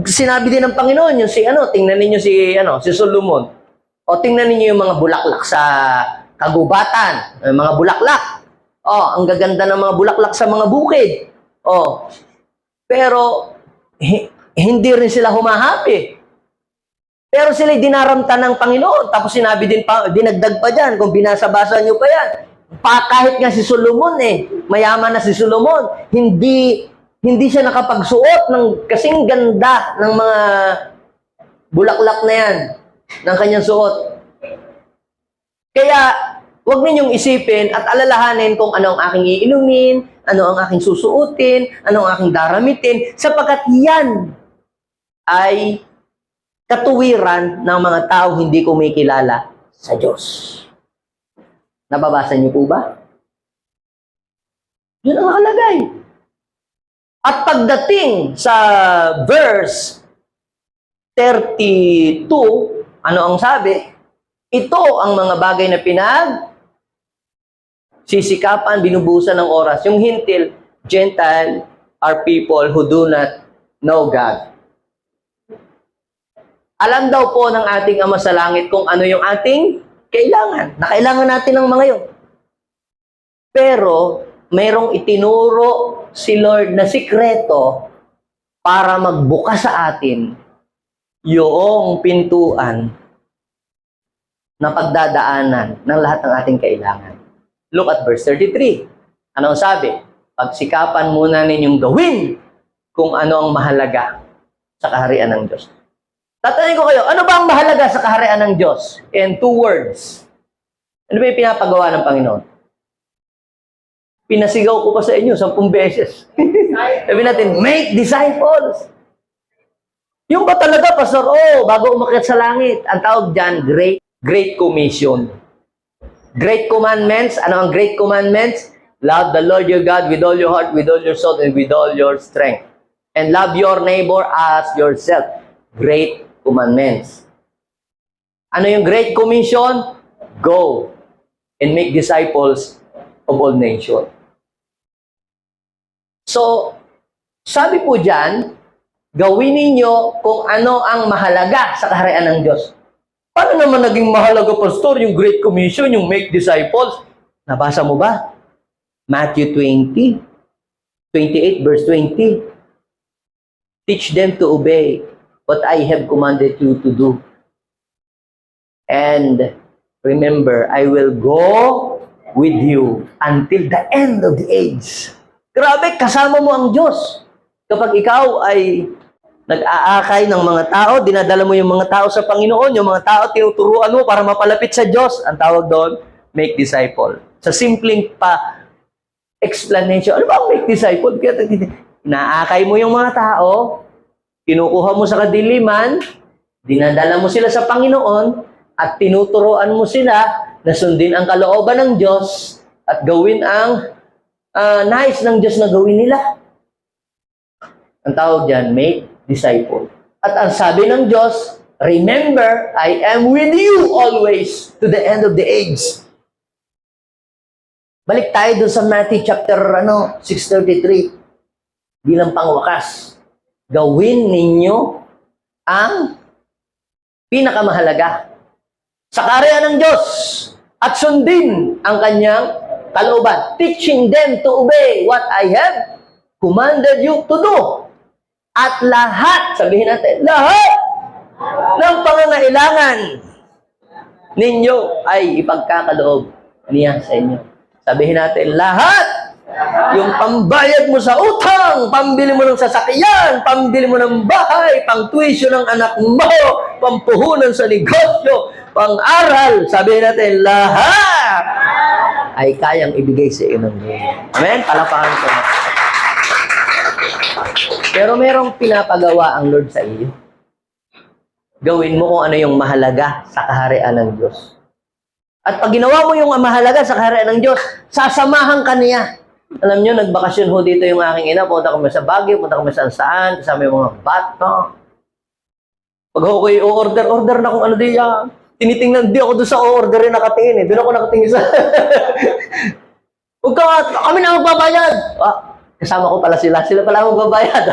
Sinabi din ng Panginoon yung tingnan ninyo si Solomon. O tingnan ninyo yung mga bulaklak sa kagubatan, mga bulaklak. Oh, ang gaganda ng mga bulaklak sa mga bukid. Oh. Pero hindi rin sila humahappy. Pero sila dinaramta ng Panginoon. Tapos sinabi din pa, dinagdag pa dyan, kung binasa-basa nyo pa yan. Kahit nga si Solomon mayaman na si Solomon, hindi siya nakapagsuot ng kasing ganda ng mga bulaklak na yan, ng kanyang suot. Kaya, huwag ninyong isipin at alalahanin kung ano ang aking iinumin, ano ang aking susuotin, ano ang aking daramitin, sapagkat yan ay katuwiran ng mga tao hindi kumikilala sa Diyos. Nababasa niyo po ba? Yun ang nakalagay. At pagdating sa verse 32, ano ang sabi? Ito ang mga bagay na sisikapan, binubusan ng oras. Yung hintil, Gentile are people who do not know God. Alam daw po ng ating Ama sa Langit kung ano yung ating kailangan. Nakailangan natin ng mga yun. Pero, mayroong itinuro si Lord na sikreto para magbukas sa atin yung pintuan na pagdadaanan ng lahat ng ating kailangan. Look at verse 33. Ano ang sabi? Pagsikapan muna ninyong gawin kung ano ang mahalaga sa kaharian ng Diyos. Tatanungin ko kayo, ano ba ang mahalaga sa kaharian ng Diyos? In 2 words. Ano ba yung pinapagawa ng Panginoon? Pinasigaw ko pa sa inyo 10 beses. Sabi natin, make disciples. Yung ba talaga, Pastor? Bago umakyat sa langit, ang tawag dyan, Great Commission. Great Commandments. Ano ang Great Commandments? Love the Lord your God with all your heart, with all your soul, and with all your strength. And love your neighbor as yourself. Great Commandments. Ano yung Great Commission? Go and make disciples of all nations. So, sabi po dyan, gawin ninyo kung ano ang mahalaga sa kaharian ng Diyos. Paano naman naging mahalaga, Pastor, yung Great Commission, yung make disciples? Nabasa mo ba? Matthew 20, 28 verse 20. Teach them to obey what I have commanded you to do. And remember, I will go with you until the end of the age. Grabe, kasama mo ang Diyos. Kapag ikaw ay nag-aakay ng mga tao, dinadala mo yung mga tao sa Panginoon, yung mga tao tinuturuan mo para mapalapit sa Diyos, ang tawag doon, make disciple. Sa simpleng explanation, ano ba ang make disciple? Inaakay mo yung mga tao, kinukuha mo sa kadiliman, dinadala mo sila sa Panginoon, at tinuturuan mo sila na sundin ang kalooban ng Diyos at gawin ang nais ng Diyos na gawin nila. Ang tawag dyan, make disciple. At ang sabi ng Diyos, remember, I am with you always to the end of the age. Balik tayo dun sa Matthew chapter 6:33. Bilang pangwakas, gawin ninyo ang pinakamahalaga sa kaharian ng Diyos at sundin ang kanyang kalooban, teaching them to obey what I have commanded you to do. At lahat, sabihin natin, lahat ng pangangailangan ninyo ay ipagkakaloob niya sa inyo. Sabihin natin, lahat. Yung pambayad mo sa utang, pambili mo ng sasakyan, pambili mo ng bahay, pang-tuition ng anak mo, pampuhunan sa negosyo, pang-aral, sabihin natin, lahat ay kayang ibigay sa iyo ng Diyos. Amen? Palapakan ko na. Pero merong pinapagawa ang Lord sa iyo. Gawin mo kung ano yung mahalaga sa kaharian ng Diyos. At pag ginawa mo yung mahalaga sa kaharian ng Diyos, sasamahan ka niya. Alam nyo, nagbakasyon ho dito yung aking ina. Punta kami sa Baguio, punta kami saan, kasama yung mga bata. Pag ako i-order na kung ano diyan. Tinitingnan, di ako doon sa order na nakatingin. Doon ako nakatingin sa... kami na magbabayad. Kasama ko pala sila. Sila pala magbabayad.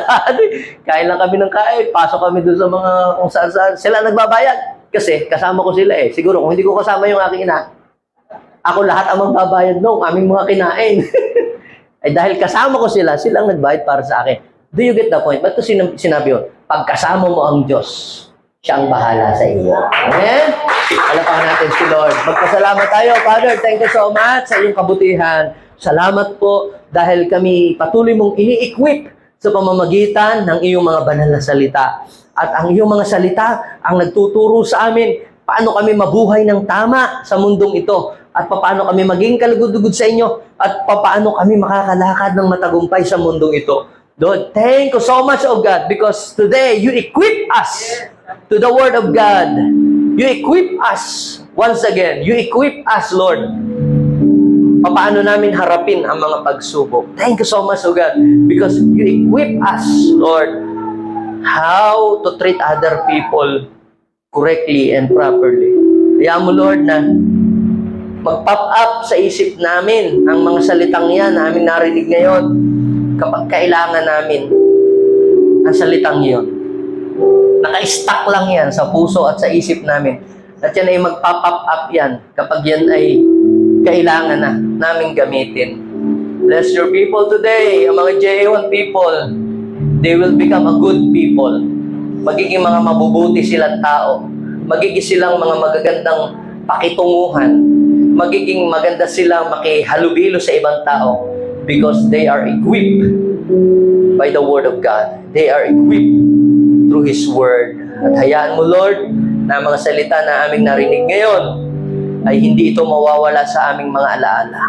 Kain lang kami ng kain. Pasok kami doon sa mga kung saan. Sila nagbabayad. Kasi kasama ko sila eh. Siguro kung hindi ko kasama yung aking ina, Ako lahat ang magbabayad ng aming mga kinain. Ay dahil kasama ko sila, silang nagbayad para sa akin. Do you get the point? Ba't ito sinabi yun? Pag kasama mo ang Diyos, siya ang bahala sa iyo. Amen? Alapakan natin si Lord. Magpasalamat tayo. Father, thank you so much sa iyong kabutihan. Salamat po dahil kami patuloy mong ini-equip sa pamamagitan ng iyong mga banal na salita. At ang iyong mga salita ang nagtuturo sa amin paano kami mabuhay ng tama sa mundong ito at paano kami maging kalugod-lugod sa inyo at paano kami makakalakad ng matagumpay sa mundong ito. Lord, thank you so much, oh God, because today you equip us to the Word of God. You equip us once again. You equip us, Lord. Paano namin harapin ang mga pagsubok. Thank you so much, oh God, because you equip us, Lord, how to treat other people correctly and properly. Kaya mo, Lord, na mag-pop up sa isip namin ang mga salitang yan na aming narinig ngayon kapag kailangan namin ang salitang yon. Naka-stack lang yan sa puso at sa isip namin. At yan ay mag-pop up yan kapag yan ay kailangan na namin gamitin. Bless your people today. Ang mga JA1 people, they will become a good people. Magiging mga mabubuti silang tao. Magiging silang mga magagandang pakitunguhan. Magiging maganda silang makihalubilo sa ibang tao because they are equipped by the Word of God. They are equipped through His Word. At hayaan mo, Lord, na mga salita na aming narinig ngayon ay hindi ito mawawala sa aming mga alaala.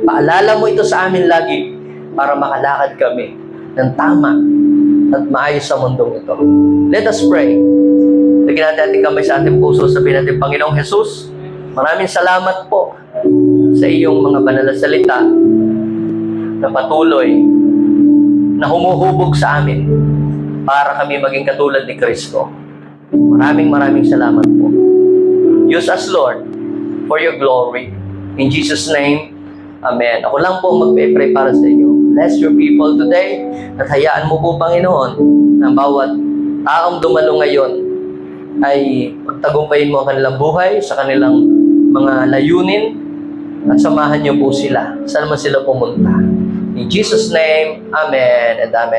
Paalala mo ito sa amin lagi para makalakad kami ng tama at maayos sa mundong ito. Let us pray. Lagyan natin ating kamay sa ating puso, sabihin natin, Panginoong Jesus, maraming salamat po sa iyong mga banal na salita na patuloy na humuhubog sa amin para kami maging katulad ni Kristo. Maraming salamat po. Use us, Lord, for your glory. In Jesus' name, Amen. Ako lang po magpe-pray para sa inyo. Bless your people today at hayaan mo po, Panginoon, na bawat taong dumalo ngayon ay pagtagumpayin mo ang kanilang buhay sa kanilang mga layunin at samahan niyo po sila saan man sila pumunta. In Jesus' name, Amen and Amen.